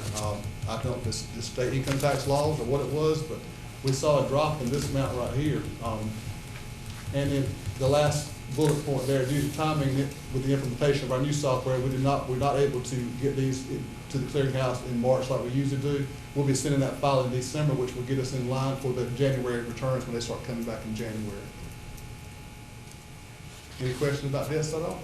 I don't know if it's the state income tax laws or what it was, but we saw a drop in this amount right here. And then the last bullet point there, due to timing with the implementation of our new software, we're not able to get these to the clearinghouse in March like we usually do. We'll be sending that file in December, which will get us in line for the January returns when they start coming back in January. Any questions about this at all?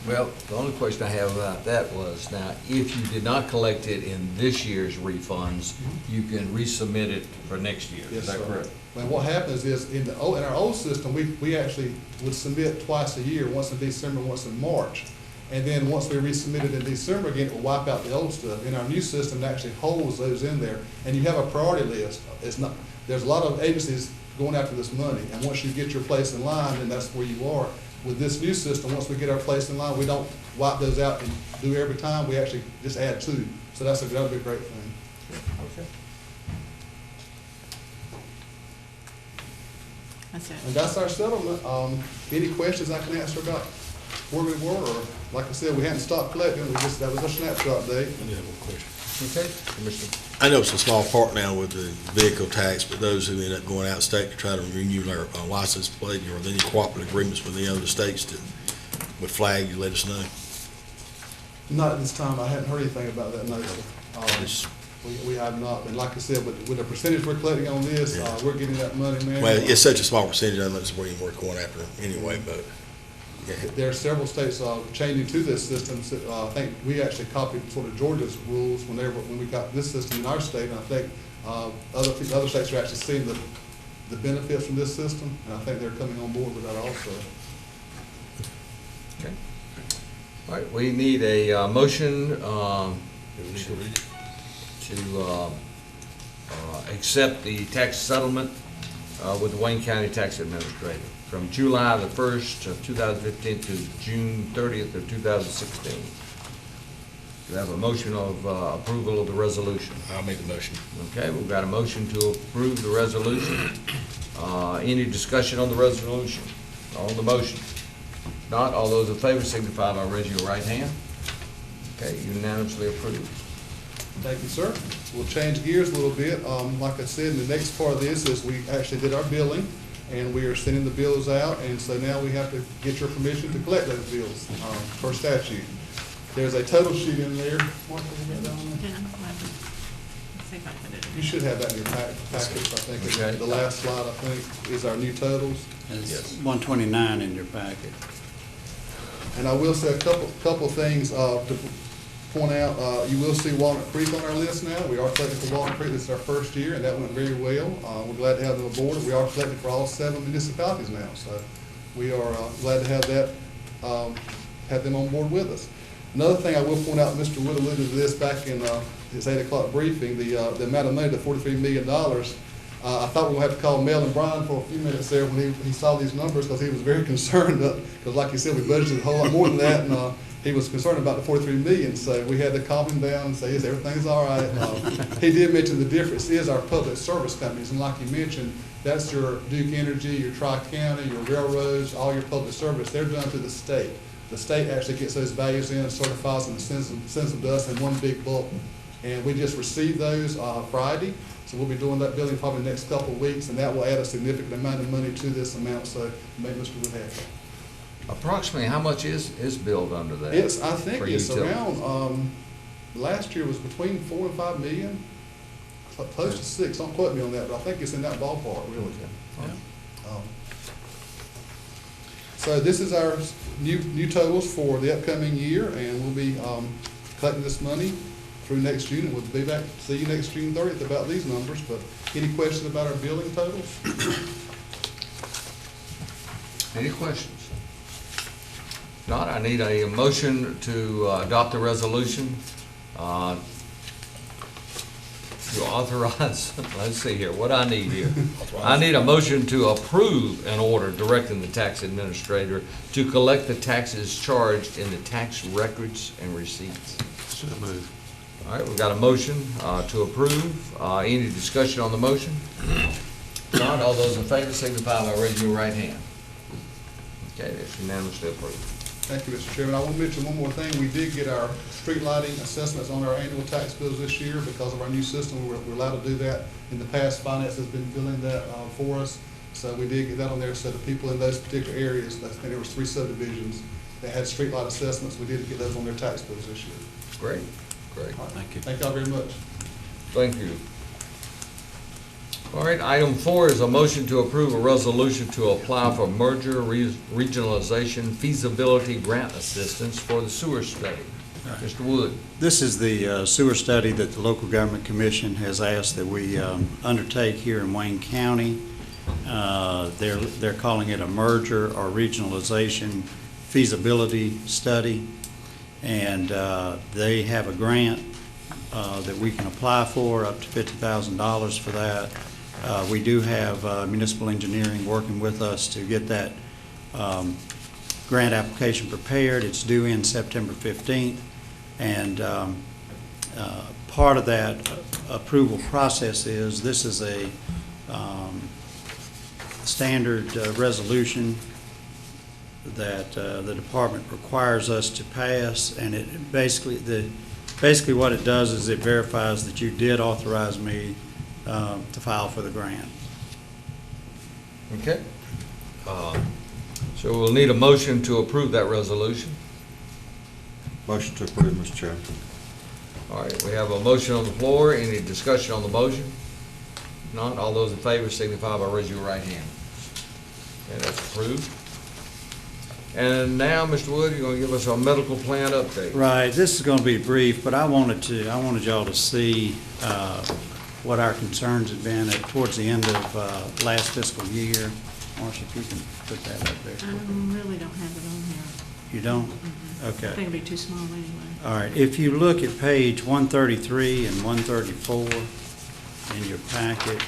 Well, the only question I have about that was, now, if you did not collect it in this year's refunds, you can resubmit it for next year. Yes, Is that sir. correct? And what happens is, in our old system, we actually would submit twice a year, once in December, once in March. And then once we resubmit it in December again, it will wipe out the old stuff. In our new system, it actually holds those in there. And you have a priority list. There's a lot of agencies going after this money. And once you get your place in line, then that's where you are. With this new system, once we get our place in line, we don't wipe those out and do every time. We actually just add two. So that'll be a great thing. Okay. That's it. And that's our settlement. Any questions I can answer about where we were, or like I said, we hadn't stopped collecting. That was a snapshot day. I do have one question. Okay, Commissioner. I know it's a small part now with the vehicle tax, but those who end up going out of state to try to renew their license plate, or any cooperative agreements with the other states with flag, you let us know. Not at this time. I hadn't heard anything about that, no, sir. We have not. And like I said, with the percentage we're collecting on this, Yeah. we're getting that money, man. Well, it's such a small percentage, I know it's where we're going after anyway, but, yeah. There are several states changing to this system. I think we actually copied sort of Georgia's rules when we got this system in our state, and I think other states are actually seeing the benefits from this system, and I think they're coming on board with that also. Okay. All right, we need a motion to accept the tax settlement with the Wayne County Tax Administrator from July the 1st of 2015 to June 30th of 2016. Do you have a motion of approval of the resolution? I'll make the motion. Okay, we've got a motion to approve the resolution. Any discussion on the resolution, on the motion? Not, all those in favor signify by raising your right hand. Okay, unanimously approved. Thank you, sir. We'll change gears a little bit. Like I said, the next part of this is we actually did our billing, and we are sending the bills out, and so now we have to get your permission to collect those bills per statute. There's a total sheet in there. Mark, have you got that on there? You should have that in your package, I think. Okay. The last slide, I think, is our new totals. It's 129 in your packet. And I will say a couple things to point out. You will see Walnut Creek on our list now. We are collecting for Walnut Creek. This is our first year, and that went very well. We're glad to have them aboard. We are collecting for all 7 municipalities now, so we are glad to have that, have them on board with us. Another thing I will point out, Mr. Wood alluded to this back in his 8 o'clock briefing, the amount of money, the $43 million. I thought we would have to call Mel and Brian for a few minutes there when he saw these numbers, because he was very concerned, because like you said, we budgeted a whole lot more than that, and he was concerned about the $43 million, so we had to calm him down and say, yes, everything's all right. He did mention the difference is our public service companies, and like you mentioned, that's your Duke Energy, your Tri-County, your railroads, all your public service. They're done through the state. The state actually gets those values in, certifies them, and sends them to us in one big bulk. And we just received those Friday, so we'll be doing that billing probably the next couple of weeks, and that will add a significant amount of money to this amount, so make Mr. Wood happy. Approximately how much is billed under that? I think for it's utilities? around, last year was between 4 and 5 million, close to 6. Don't quote me on that, but I think it's in that ballpark, really. Um, So this is our new totals for the upcoming year, and we'll be collecting this money through next June, and we'll be back, see you next June 30th about these numbers. But any questions about our billing totals? Any questions? If not, I need a motion to adopt the resolution to authorize, let's see here, what I need here. I need a motion to approve an order directing the tax administrator to collect the taxes charged in the tax records and receipts. So moved. All right, we've got a motion to approve. Any discussion on the motion? If not, all those in favor signify by raising your right hand. Okay, that's unanimously approved. Thank you, Mr. Chairman. I want to mention one more thing. We did get our street lighting assessments on our annual tax bills this year because of our new system. We're allowed to do that. In the past, finance has been billing that for us. So we did get that on there. So the people in those particular areas, I think there was 3 subdivisions that had street light assessments. We did get those on their tax bills this year. Great, great. All right. Thank you. Thank y'all very much. Thank you. All right, item 4 is a motion to approve a resolution to apply for merger regionalization feasibility grant assistance for the sewer study. Mr. Wood. This is the sewer study that the local government commission has asked that we undertake here in Wayne County. They're calling it a merger or regionalization feasibility study. And they have a grant that we can apply for, up to $50,000 for that. We do have municipal engineering working with us to get that grant application prepared. It's due in September 15th. And part of that approval process is, this is a standard resolution that the department requires us to pass, and it basically what it does is it verifies that you did authorize me to file for the grant. Okay. So we'll need a motion to approve that resolution. Motion to approve, Mr. Chairman. All right, we have a motion on the floor. Any discussion on the motion? None. All those in favor signify by raising your right hand. Okay, that's approved. And now, Mr. Wood, you're going to give us a medical plan update. Right. This is going to be brief, but I wanted y'all to see what our concerns have been towards the end of last fiscal year. Marcia, if you can put that up there. I really don't have it on here. You don't? Mm-mm. Okay. I think it'll be too small anyway. All right. If you look at page 133 and 134 in your packet,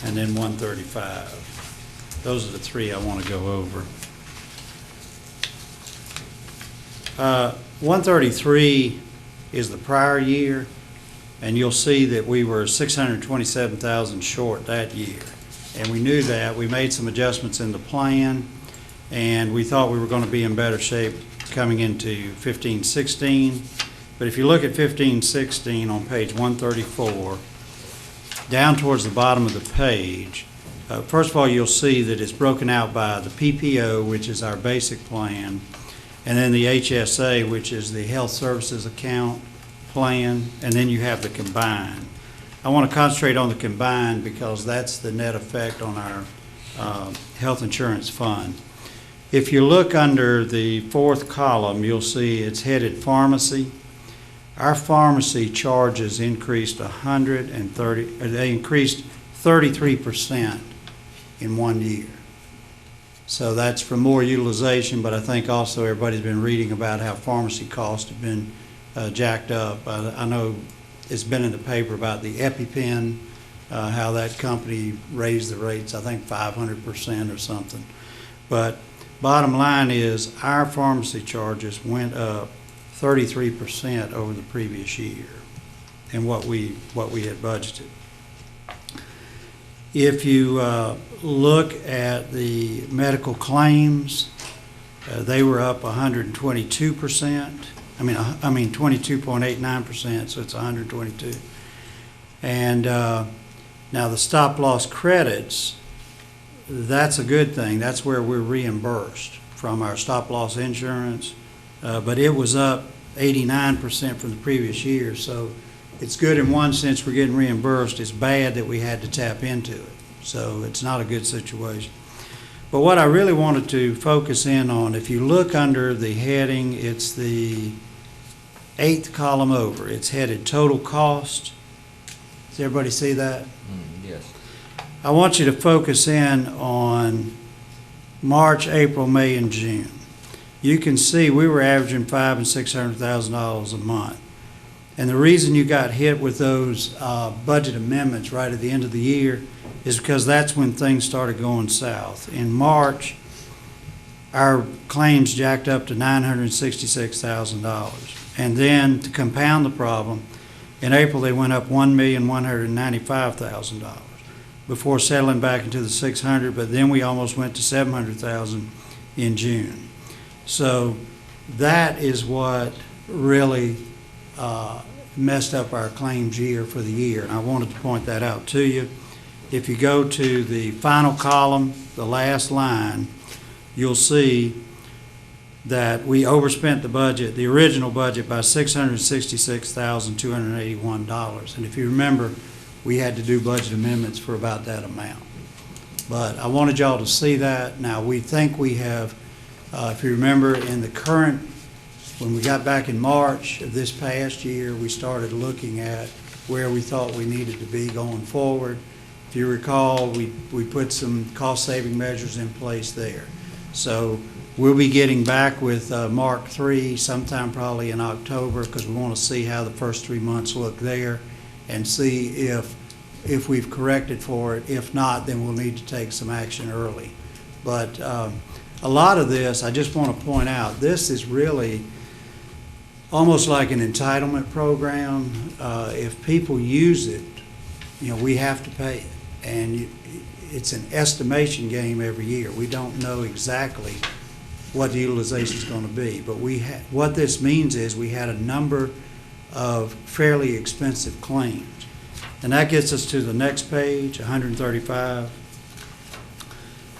and then 135. Those are the 3 I want to go over. 133 is the prior year, and you'll see that we were $627,000 short that year. And we knew that. We made some adjustments in the plan, and we thought we were going to be in better shape coming into 15-16. But if you look at 15-16 on page 134, down towards the bottom of the page, first of all, you'll see that it's broken out by the PPO, which is our basic plan, and then the HSA, which is the health services account plan, and then you have the combined. I want to concentrate on the combined because that's the net effect on our health insurance fund. If you look under the 4th column, you'll see it's headed pharmacy. Our pharmacy charges increased 33% in 1 year. So that's for more utilization, but I think also everybody's been reading about how pharmacy costs have been jacked up. I know it's been in the paper about the EpiPen, how that company raised the rates, I think 500% or something. But bottom line is our pharmacy charges went up 33% over the previous year and what we had budgeted. If you look at the medical claims, they were up 122%. I mean 22.89%, so it's 122. And now the stop loss credits, that's a good thing. That's where we're reimbursed from our stop loss insurance. But it was up 89% from the previous year. So it's good in one sense, we're getting reimbursed. It's bad that we had to tap into it. So it's not a good situation. But what I really wanted to focus in on, if you look under the heading, it's the 8th column over. It's headed total cost. Does everybody see that? Yes. I want you to focus in on March, April, May, and June. You can see we were averaging $500,000 and $600,000 a month. And the reason you got hit with those budget amendments right at the end of the year is because that's when things started going south. In March, our claims jacked up to $966,000. And then to compound the problem, in April they went up $1,195,000 before settling back into the 600, but then we almost went to 700,000 in June. So that is what really messed up our claims year for the year, and I wanted to point that out to you. If you go to the final column, the last line, you'll see that we overspent the budget, the original budget, by $666,281. And if you remember, we had to do budget amendments for about that amount. But I wanted y'all to see that. Now, we think we have, if you remember, in the current, when we got back in March of this past year, we started looking at where we thought we needed to be going forward. If you recall, we put some cost-saving measures in place there. So we'll be getting back with Mark III sometime probably in October, because we want to see how the first 3 months look there and see if we've corrected for it. If not, then we'll need to take some action early. But a lot of this, I just want to point out, this is really almost like an entitlement program. If people use it, we have to pay it. And it's an estimation game every year. We don't know exactly what the utilization is going to be. But what this means is we had a number of fairly expensive claims. And that gets us to the next page, 135.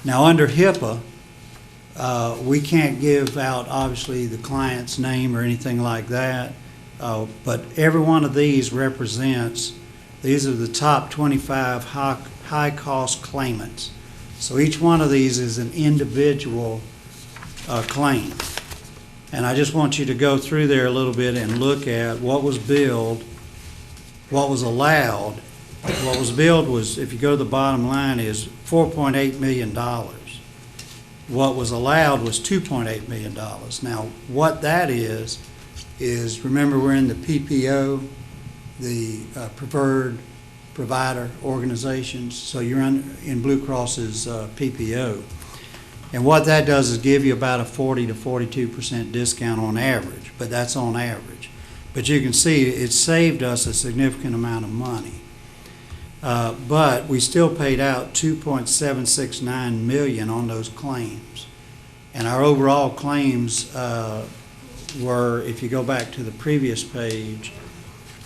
Now, under HIPAA, we can't give out, obviously, the client's name or anything like that. But every one of these represents, these are the top 25 high-cost claimants. So each one of these is an individual claim. And I just want you to go through there a little bit and look at what was billed, what was allowed. What was billed was, if you go to the bottom line, is $4.8 million. What was allowed was $2.8 million. Now, what that is remember, we're in the PPO, the preferred provider organizations, so you're in Blue Cross's PPO. And what that does is give you about a 40 to 42% discount on average, but that's on average. But you can see it saved us a significant amount of money. But we still paid out $2.769 million on those claims. And our overall claims were, if you go back to the previous page,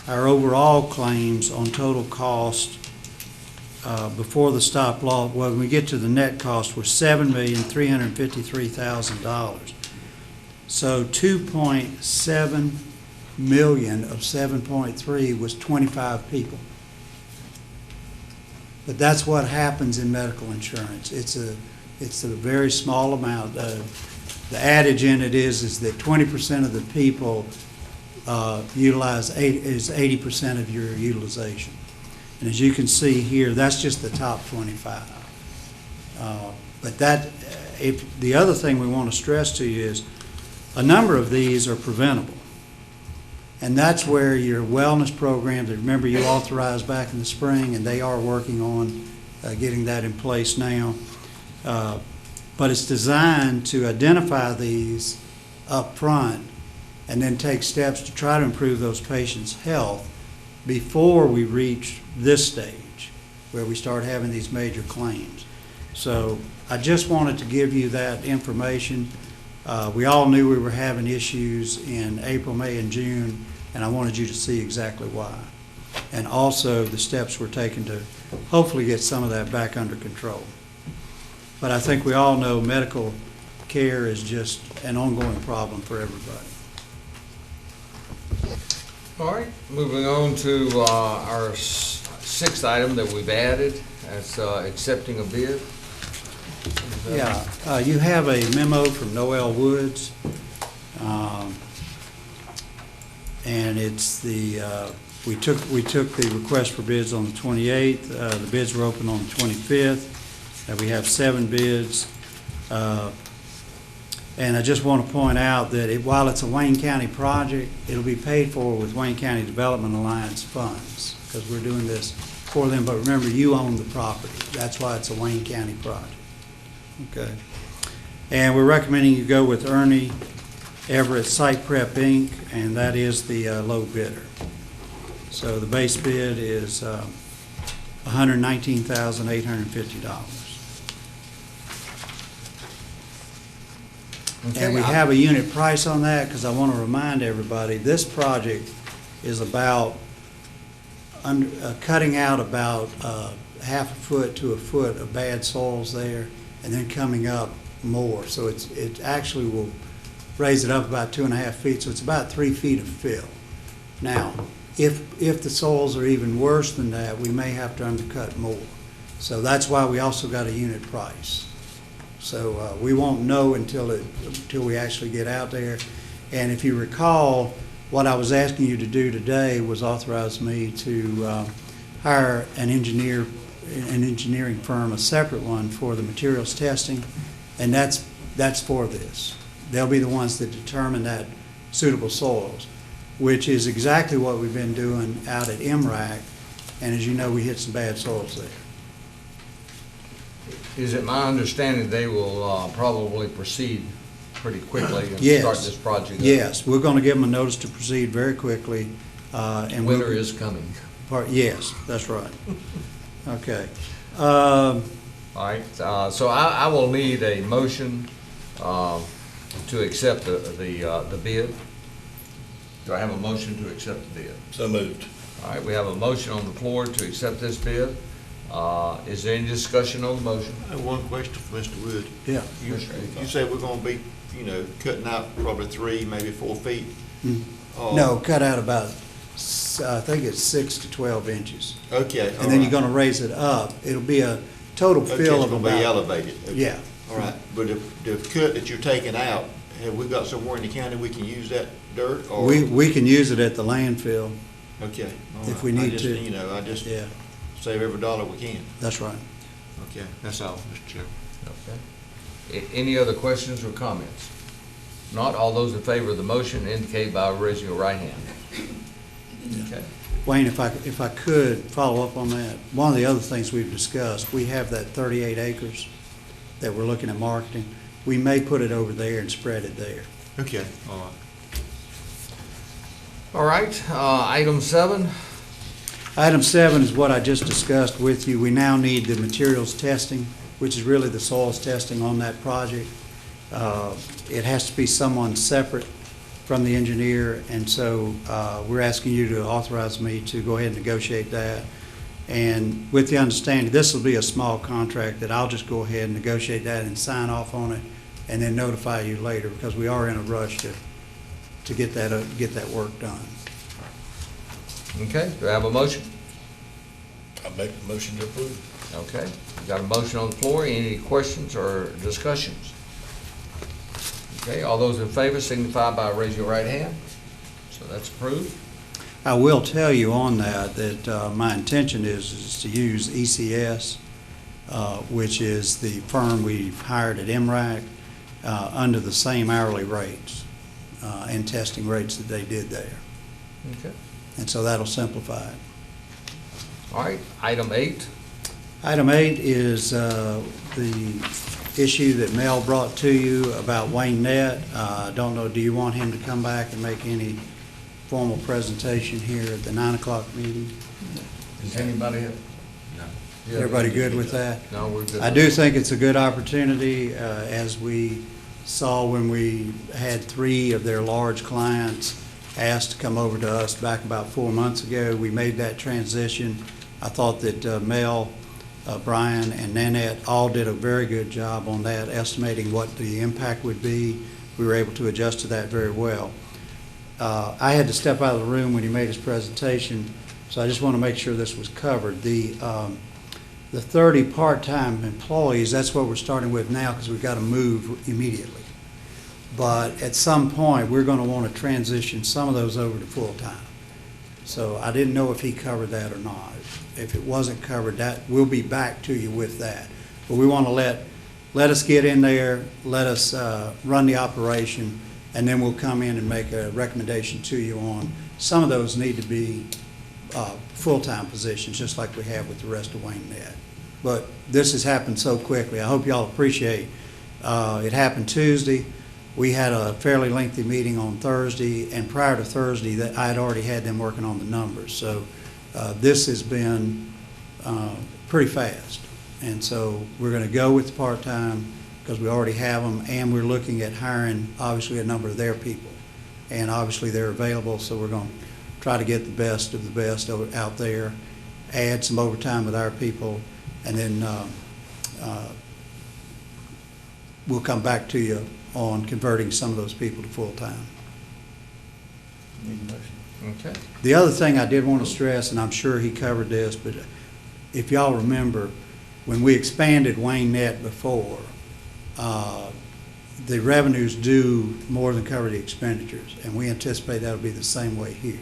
our overall claims on total cost before the stop loss, well, when we get to the net cost, were $7,353,000. So 2.7 million of 7.3 was 25 people. But that's what happens in medical insurance. It's a very small amount. The adage in it is that 20% of the people utilize 80% of your utilization. And as you can see here, that's just the top 25. But the other thing we want to stress to you is a number of these are preventable. And that's where your wellness programs, remember you authorized back in the spring, and they are working on getting that in place now. But it's designed to identify these up front and then take steps to try to improve those patients' health before we reach this stage where we start having these major claims. So I just wanted to give you that information. We all knew we were having issues in April, May, and June, and I wanted you to see exactly why. And also the steps we're taking to hopefully get some of that back under control. But I think we all know medical care is just an ongoing problem for everybody. All right, moving on to our sixth item that we've added, that's accepting a bid. Yeah, you have a memo from Noel Woods. And it's the, we took the request for bids on the 28th. The bids were open on the 25th. We have 7 bids. And I just want to point out that while it's a Wayne County project, it'll be paid for with Wayne County Development Alliance funds, because we're doing this for them. But remember, you own the property. That's why it's a Wayne County project. Okay. And we're recommending you go with Ernie Everett Site Prep Inc., and that is the low bidder. So the base bid is $119,850. And we have a unit price on that, because I want to remind everybody, this project is about cutting out about half a foot to a foot of bad soils there, and then coming up more. So it actually will raise it up about 2.5 feet, so it's about 3 feet of fill. Now, if the soils are even worse than that, we may have to undercut more. So that's why we also got a unit price. So we won't know until we actually get out there. And if you recall, what I was asking you to do today was authorize me to hire an engineering firm, a separate one, for the materials testing, and that's for this. They'll be the ones that determine that suitable soils, which is exactly what we've been doing out at MRAC, and as you know, we hit some bad soils there. Is it my understanding they will probably proceed pretty quickly and Yes. start this project up? Yes, we're going to give them a notice to proceed very quickly. And Winter is coming. Yes, that's right. Okay. All right, so I will need a motion to accept the bid. Do I have a motion to accept the bid? So moved. All right, we have a motion on the floor to accept this bid. Is there any discussion on the motion? I have one question for Mr. Wood. Yeah. You said we're gonna be, cutting out probably 3, maybe 4 feet? No, cut out about, I think it's 6 to 12 inches. Okay. And then you're gonna raise it up. It'll be a total fill of It's about. gonna be elevated. Okay. Yeah. All right, but the cut that you're taking out, have we got somewhere in the county we can use that dirt, or? We can use it at the landfill. Okay. All if right. we need I just, to. I just Yeah, save every dollar we can. that's right. Okay, that's all, Mr. Chairman. Okay. Any other questions or comments? Not, all those in favor of the motion indicate by raising your right hand. Okay. Wayne, if I could follow up on that, one of the other things we've discussed, we have that 38 acres that we're looking at marketing. We may put it over there and spread it there. Okay, all right. All right, item 7. Item 7 is what I just discussed with you. We now need the materials testing, which is really the soils testing on that project. It has to be someone separate from the engineer, and so we're asking you to authorize me to go ahead and negotiate that. And with the understanding, this will be a small contract that I'll just go ahead and negotiate that and sign off on it, and then notify you later, because we are in a rush to get that work done. Okay, do I have a motion? I make the motion to approve. Okay, we got a motion on the floor. Any questions or discussions? Okay, all those in favor signify by raising your right hand. So that's approved. I will tell you on that my intention is to use ECS, which is the firm we've hired at MRAC, under the same hourly rates and testing rates that they did there. Okay. And so that'll simplify it. All right, item 8. Item 8 is the issue that Mel brought to you about Wayne Nett. I don't know, do you want him to come back and make any formal presentation here at the 9 o'clock meeting? Does anybody have? Is everybody good with that? No, we're good. I do think it's a good opportunity, as we saw when we had 3 of their large clients asked to come over to us back about 4 months ago. We made that transition. I thought that Mel, Brian, and Nanette all did a very good job on that, estimating what the impact would be. We were able to adjust to that very well. I had to step out of the room when he made his presentation, so I just want to make sure this was covered. The 30 part-time employees, that's what we're starting with now because we've got to move immediately. But at some point, we're going to want to transition some of those over to full-time. So I didn't know if he covered that or not. If it wasn't covered, that we'll be back to you with that. But we want to let us get in there, let us run the operation, and then we'll come in and make a recommendation to you on some of those need to be full-time positions, just like we have with the rest of Wayne Net. But this has happened so quickly. I hope y'all appreciate it happened Tuesday. We had a fairly lengthy meeting on Thursday, and prior to Thursday, that I had already had them working on the numbers. So this has been pretty fast. And so we're going to go with the part-time because we already have them, and we're looking at hiring, obviously, a number of their people. And obviously, they're available, so we're going to try to get the best of the best out there, add some overtime with our people, and then we'll come back to you on converting some of those people to full-time. Okay. The other thing I did want to stress, and I'm sure he covered this, but if y'all remember, when we expanded Wayne Net before, the revenues do more than cover the expenditures, and we anticipate that'll be the same way here.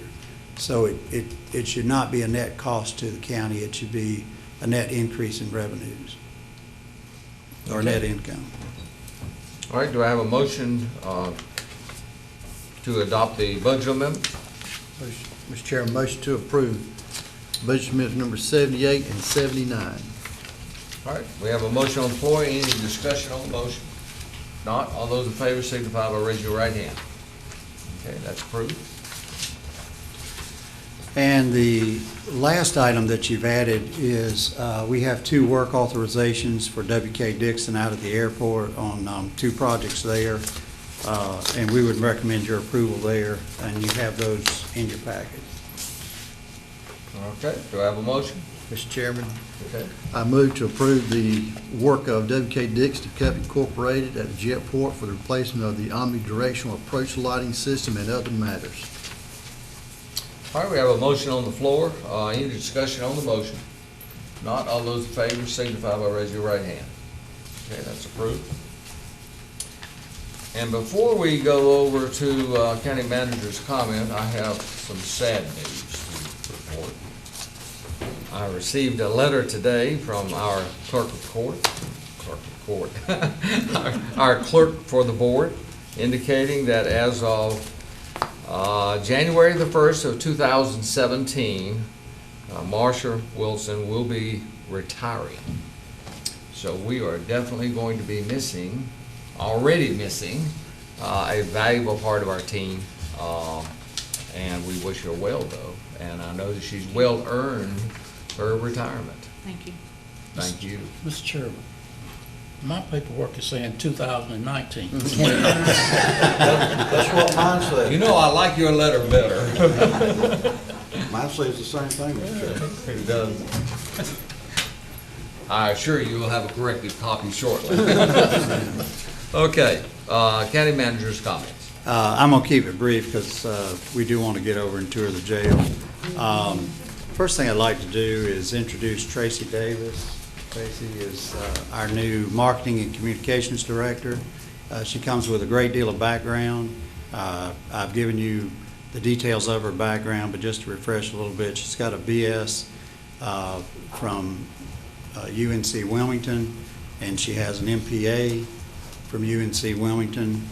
So it should not be a net cost to the county. It should be a net increase in revenues or net income. All right, do I have a motion to adopt the budget amendment? Mr. Chairman, motion to approve budget amendments number 78 and 79. All right, we have a motion on the floor. Any discussion on the motion? Not, all those in favor signify by raising your right hand. Okay, that's approved. And the last item that you've added is we have 2 work authorizations for W.K. Dixon out at the airport on 2 projects there. And we would recommend your approval there, and you have those in your packet. Okay, do I have a motion? Mr. Chairman, Okay. I move to approve the work of W.K. Dixon Company Incorporated at the Jetport for the replacement of the omnidirectional approach lighting system and other matters. All right, we have a motion on the floor. Any discussion on the motion? Not, all those in favor signify by raising your right hand. Okay, that's approved. And before we go over to county manager's comment, I have some sad news to report. I received a letter today from our clerk of court, our clerk for the board, indicating that as of January the 1st of 2017, Marsha Wilson will be retiring. So we are definitely going to be missing, already missing, a valuable part of our team. And we wish her well, though. And I know that she's well earned her retirement. Thank you. Thank you. Mr. Chairman, my paperwork is saying 2019. That's what mine says. You know, I like your letter better. Mine says the same thing, Mr. Chairman. It does. I assure you we'll have a corrected copy shortly. Okay, county manager's comments. I'm going to keep it brief because we do want to get over and tour the jail. First thing I'd like to do is introduce Tracy Davis. Tracy is our new marketing and communications director. She comes with a great deal of background. I've given you the details of her background, but just to refresh a little bit, she's got a BS from UNC Wilmington, and she has an MPA from UNC Wilmington.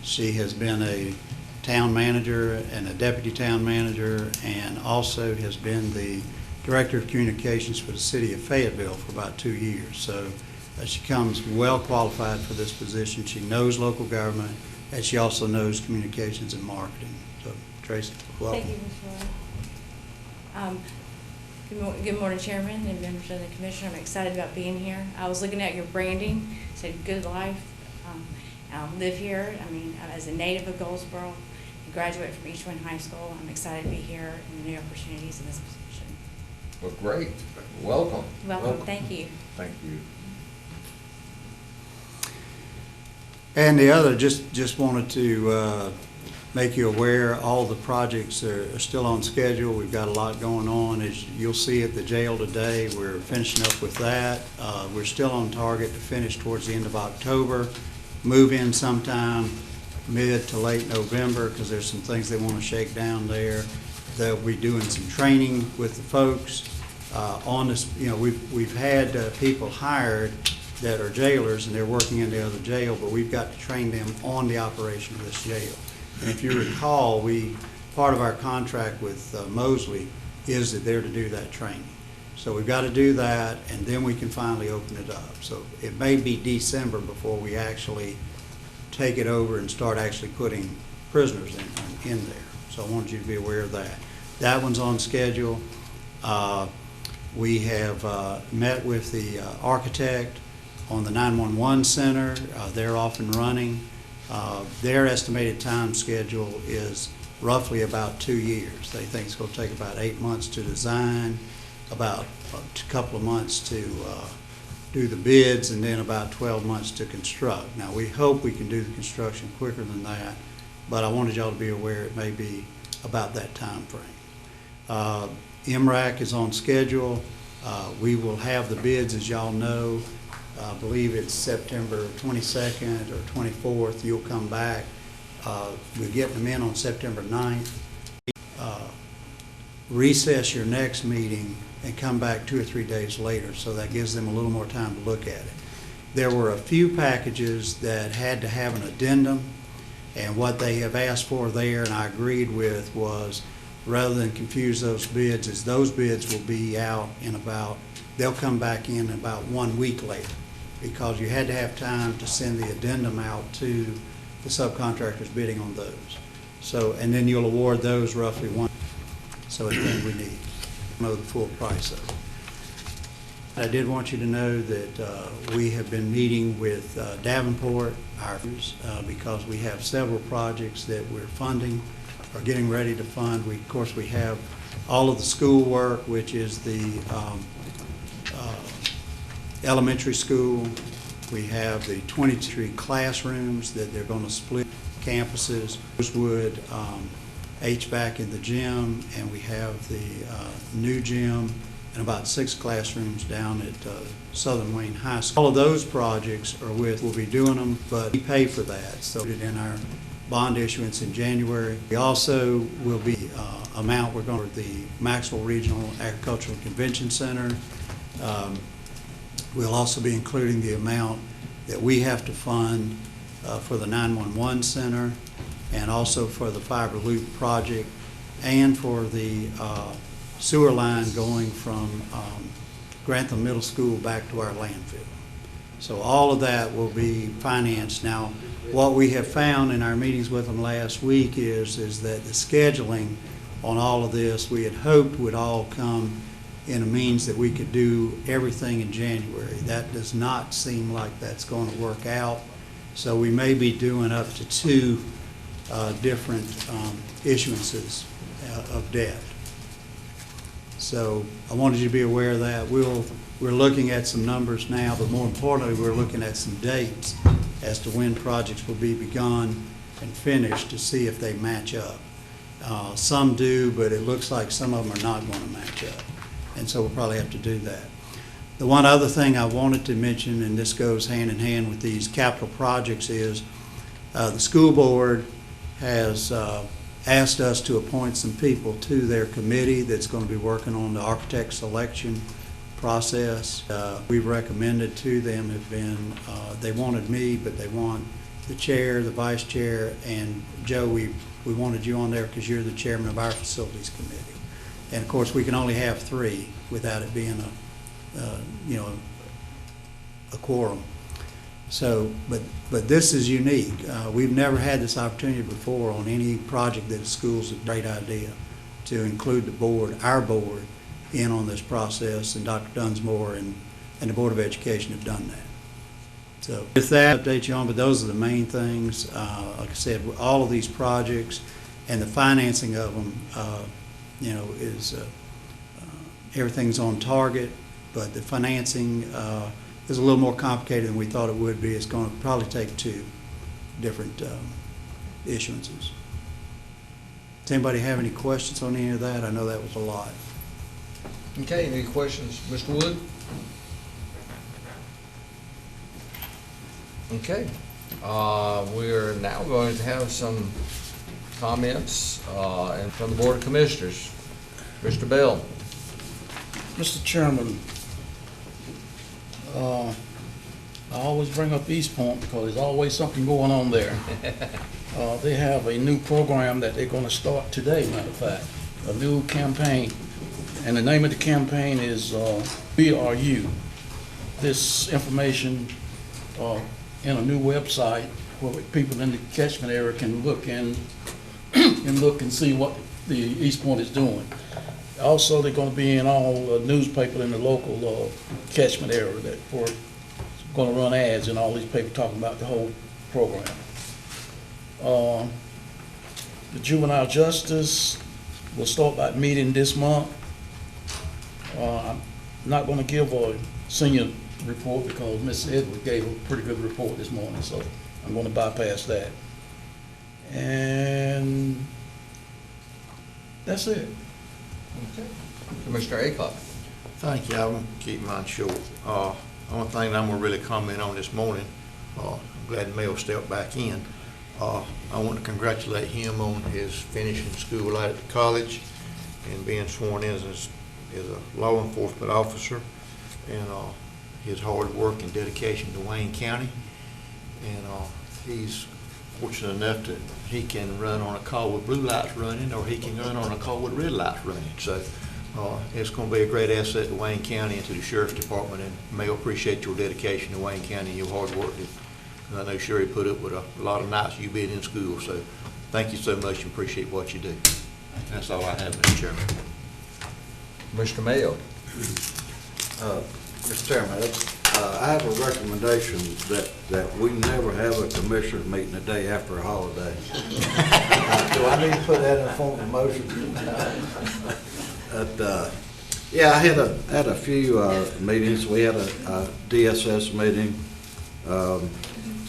She has been a town manager and a deputy town manager, and also has been the director of communications for the city of Fayetteville for about 2 years. So she comes well qualified for this position. She knows local government, and she also knows communications and marketing. So Tracy, welcome. Thank you, Mr. Roy. Good morning, Chairman and members of the Commission. I'm excited about being here. I was looking at your branding, it said Good Life. I live here. I mean, as a native of Goldsboro, a graduate from East Wayne High School, I'm excited to be here and the new opportunities in this position. Well, great. Welcome. Welcome. Thank you. Thank you. And the other, just wanted to make you aware, all the projects are still on schedule. We've got a lot going on. As you'll see at the jail today, we're finishing up with that. We're still on target to finish towards the end of October, move in sometime mid to late November, because there's some things they want to shake down there. They'll be doing some training with the folks on this. We've had people hired that are jailers, and they're working in the other jail, but we've got to train them on the operation of this jail. And if you recall, part of our contract with Mosley is that they're to do that training. So we've got to do that, and then we can finally open it up. So it may be December before we actually take it over and start actually putting prisoners in there. So I wanted you to be aware of that. That one's on schedule. We have met with the architect on the 911 center. They're off and running. Their estimated time schedule is roughly about 2 years. They think it's going to take about 8 months to design, about a couple of months to do the bids, and then about 12 months to construct. Now, we hope we can do the construction quicker than that, but I wanted y'all to be aware it may be about that time frame. MRAC is on schedule. We will have the bids, as y'all know. I believe it's September 22nd or 24th. You'll come back. We're getting them in on September 9th. Recess your next meeting and come back 2 or 3 days later, so that gives them a little more time to look at it. There were a few packages that had to have an addendum, and what they have asked for there, and I agreed with, was rather than confuse those bids, is those bids will be out in they'll come back in about 1 week later, because you had to have time to send the addendum out to the subcontractors bidding on those. So, and then you'll award those roughly one. So everything we need, know the full price of it. I did want you to know that we have been meeting with Davenport, because we have several projects that we're funding or getting ready to fund. Of course, we have all of the school work, which is the elementary school. We have the 23 classrooms that they're going to split campuses. Rosewood, HVAC in the gym, and we have the new gym and about 6 classrooms down at Southern Wayne High School. All of those projects we'll be doing them, but we pay for that. So in our bond issuance in January. We also will be amount we're going to the Maxwell Regional Agricultural Convention Center. We'll also be including the amount that we have to fund for the 911 center, and also for the fiber loop project, and for the sewer line going from Grantham Middle School back to our landfill. So all of that will be financed. Now, what we have found in our meetings with them last week is that the scheduling on all of this, we had hoped would all come in a means that we could do everything in January. That does not seem like that's going to work out. So we may be doing up to 2 different issuances of debt. So I wanted you to be aware of that. We're looking at some numbers now, but more importantly, we're looking at some dates as to when projects will be begun and finished to see if they match up. Some do, but it looks like some of them are not going to match up. And so we'll probably have to do that. The one other thing I wanted to mention, and this goes hand in hand with these capital projects, is the school board has asked us to appoint some people to their committee that's going to be working on the architect selection process. We've recommended to them have been, they wanted me, but they want the chair, the vice chair, and Joe, we wanted you on there because you're the chairman of our facilities committee. And of course, we can only have 3 without it being a quorum. So, but this is unique. We've never had this opportunity before on any project that the school's a great idea to include the board, our board, in on this process, and Dr. Dunsmore and the Board of Education have done that. So with that, update you on, but those are the main things. Like I said, all of these projects and the financing of them, is everything's on target, but the financing is a little more complicated than we thought it would be. It's going to probably take 2 different issuances. Does anybody have any questions on any of that? I know that was a lot. Okay, any questions, Mr. Wood? Okay, we're now going to have some comments, and from the Board of Commissioners. Mr. Bell. Mr. Chairman, I always bring up East Point because there's always something going on there. They have a new program that they're gonna start today, matter of fact, a new campaign. And the name of the campaign is We Are You. This information in a new website where people in the catchment area can look and and see what the East Point is doing. Also, they're gonna be in all newspaper in the local catchment area that we're gonna run ads in all these papers talking about the whole program. The juvenile justice will start that meeting this month. I'm not gonna give a senior report because Ms. Edwards gave a pretty good report this morning, so I'm gonna bypass that. And that's it. Okay. Commissioner Aycock. Thank you. I'm gonna keep mine short. Only thing I'm gonna really comment on this morning, I'm glad Mel stepped back in. I want to congratulate him on his finishing school out at the college and being sworn in as a law enforcement officer, and his hard work and dedication to Wayne County. And he's fortunate enough that he can run on a call with blue lights running, or he can run on a call with red lights running. So it's going to be a great asset to Wayne County and to the Sheriff's Department. And May appreciate your dedication to Wayne County and your hard work. And I know Sherry put up with a lot of nights you being in school. So thank you so much and appreciate what you do. That's all I have, Mr. Chairman. Mr. Mayo. Mr. Chairman, I have a recommendation that we never have a commissioner meeting the day after a holiday. Do I need to put that in a form of motion? Yeah, I had a few meetings. We had a DSS meeting,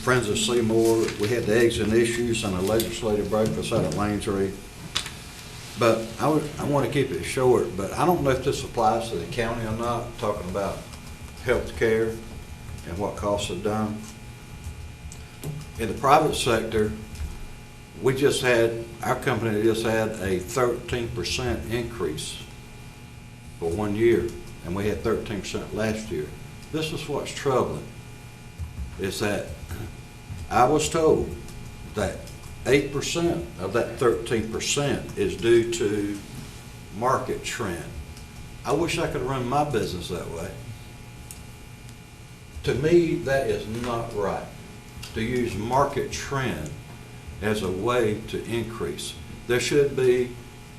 Friends of Seymour. We had the eggs and issues and a legislative breakfast out at Langtree. But I want to keep it short, but I don't know if this applies to the county or not, talking about health care and what costs are done. In the private sector, our company just had a 13% increase for 1 year, and we had 13% last year. This is what's troubling, is that I was told that 8% of that 13% is due to market trend. I wish I could run my business that way. To me, that is not right, to use market trend as a way to increase. There should be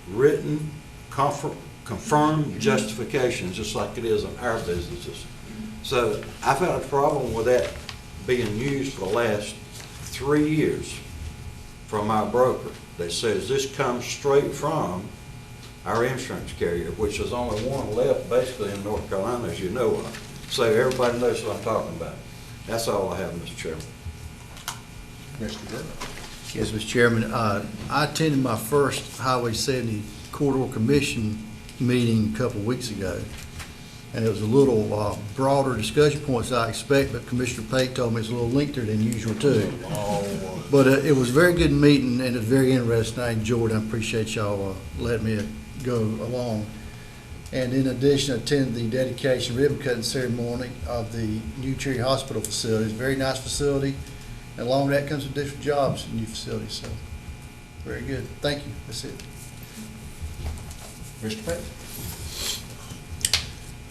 written, confirmed justifications, just like it is in our businesses. So I've had a problem with that being used for the last 3 years from our broker that says this comes straight from our insurance carrier, which is only one left basically in North Carolina, as you know of. So everybody knows what I'm talking about. That's all I have, Mr. Chairman. Mr. Gerber. Yes, Mr. Chairman. I attended my first Highway 70 Corridor Commission meeting a couple of weeks ago, and it was a little broader discussion points than I expect, but Commissioner Pate told me it's a little lengthier than usual too. But it was a very good meeting, and it was very interesting. I enjoyed it. I appreciate y'all letting me go along. And in addition, I attended the dedication ribbon cutting ceremony of the new Cherry Hospital facility. It's a very nice facility, and along with that comes some different jobs in the new facility, so very good. Thank you. That's it. Mr. Pate.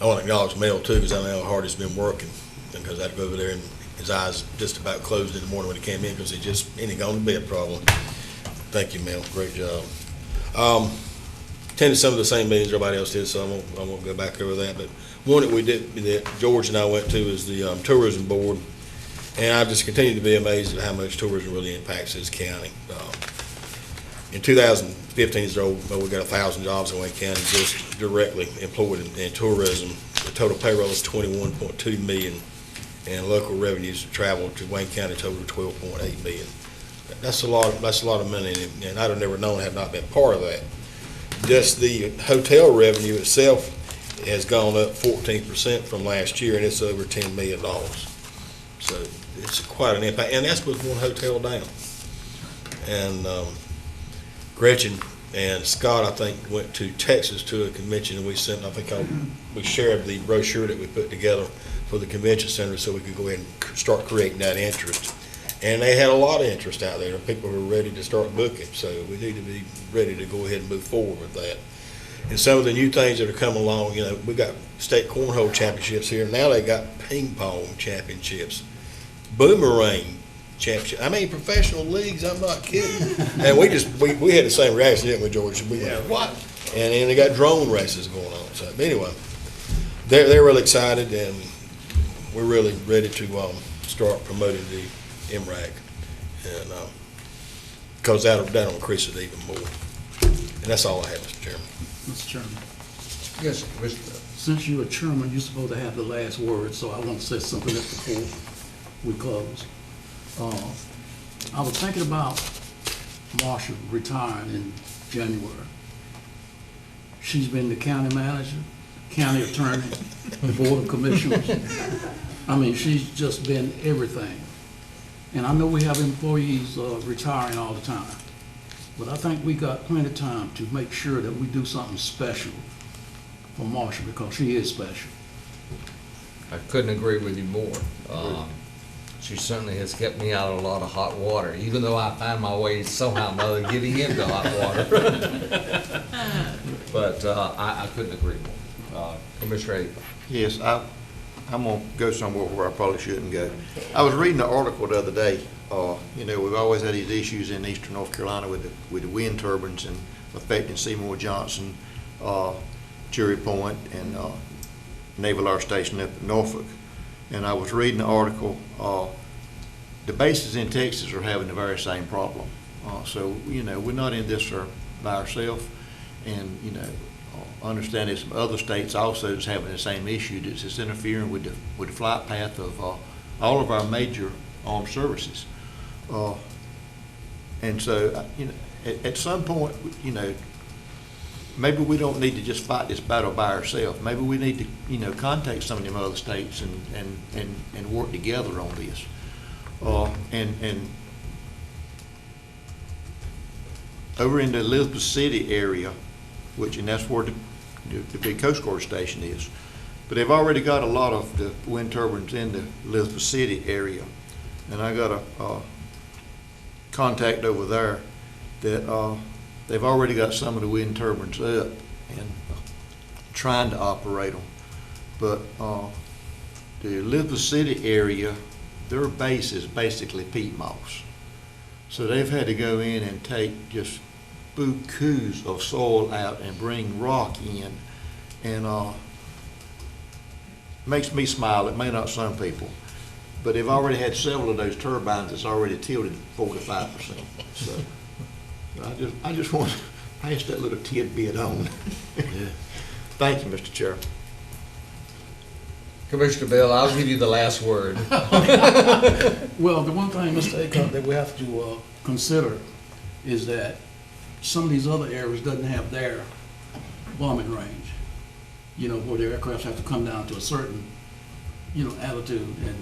I want to acknowledge Mel too, because I know how hard he's been working, because I'd go over there and his eyes just about closed in the morning when he came in, because he ain't gone to bed probably. Thank you, Mel. Great job. Attended some of the same meetings everybody else did, so I won't go back over that. But one that we did, that George and I went to, is the tourism board, and I just continue to be amazed at how much tourism really impacts this county. In 2015, we got 1,000 jobs in Wayne County just directly employed in tourism. The total payroll is $21.2 million, and local revenues travel to Wayne County total $12.8 million. That's a lot of money, and I'd have never known had not been part of that. Just the hotel revenue itself has gone up 14% from last year, and it's over $10 million. So it's quite an impact, and that's with one hotel down. And Gretchen and Scott, I think, went to Texas to a convention, and we sent, we shared the brochure that we put together for the convention center so we could go ahead and start creating that interest. And they had a lot of interest out there. People were ready to start booking, so we need to be ready to go ahead and move forward with that. And some of the new things that are coming along, you know, we got state cornhole championships here. Now they got ping pong championships, boomerang championship. I mean, professional leagues. I'm not kidding. And we had the same reaction, didn't we, George? We went, what? And then they got drone races going on. So anyway, they're really excited, and we're really ready to start promoting the MRAC, and because that'll increase it even more. And that's all I have, Mr. Chairman. Mr. Chairman, Yes, Mr. since you're a chairman, you're supposed to have the last word, so I want to say something before we close. I was thinking about Marsha retiring in January. She's been the county manager, county attorney, the board of commissioners. I mean, she's just been everything. And I know we have employees retiring all the time, but I think we got plenty of time to make sure that we do something special for Marsha, because she is special. I couldn't agree with you more. She certainly has kept me out of a lot of hot water, even though I find my way somehow or another getting into hot water. But I couldn't agree more. Commissioner Avery. Yes, I'm gonna go somewhere where I probably shouldn't go. I was reading an article the other day. You know, we've always had these issues in eastern North Carolina with the wind turbines and affecting Seymour Johnson, Cherry Point, and Naval Air Station up in Norfolk. And I was reading the article. The bases in Texas are having the very same problem. So you know, we're not in this by ourselves, and you know. Understand there's some other states also that's having the same issue, that's just interfering with the flight path of all of our major armed services. And so, you know, at some point, you know, maybe we don't need to just fight this battle by ourselves. Maybe we need to, you know, contact some of them other states and work together on this. And over in the Elizabeth City area, and that's where the big Coast Guard station is. But they've already got a lot of the wind turbines in the Elizabeth City area. And I got a contact over there that they've already got some of the wind turbines up and trying to operate them. But the Elizabeth City area, their base is basically peat moss. So they've had to go in and take just bukus of soil out and bring rock in, and makes me smile. It may not some people, but they've already had several of those turbines that's already tilted 4 to 5%. So I just want to pass that little tidbit on. Yeah. Thank you, Mr. Chair. Commissioner Bill, I'll give you the last word. Well, the one thing, Mr. Acock, that we have to consider is that some of these other areas doesn't have their bombing range, you know, where their aircraft have to come down to a certain, you know, altitude. And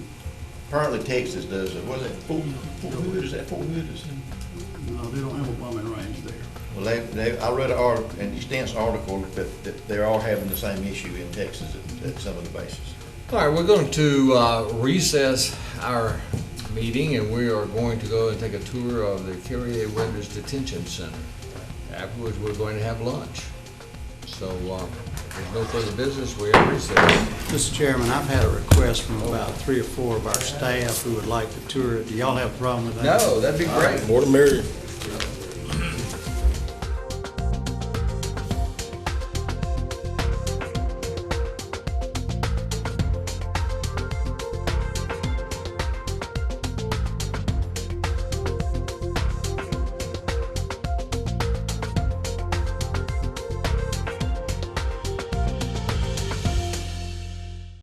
apparently Texas does it. Was it Fort Hood? Is that Fort Hood? No, they don't have a bombing range there. Well, I read an article, an extensive article, that they're all having the same issue in Texas at some of the bases. All right, we're going to recess our meeting, and we are going to go and take a tour of the Carrier Weathers Detention Center. Afterwards, we're going to have lunch. So there's no further business. We are recessed. Mr. Chairman, I've had a request from about 3 or 4 of our staff who would like to tour it. Do y'all have a problem with that? No, that'd be great. More the merrier.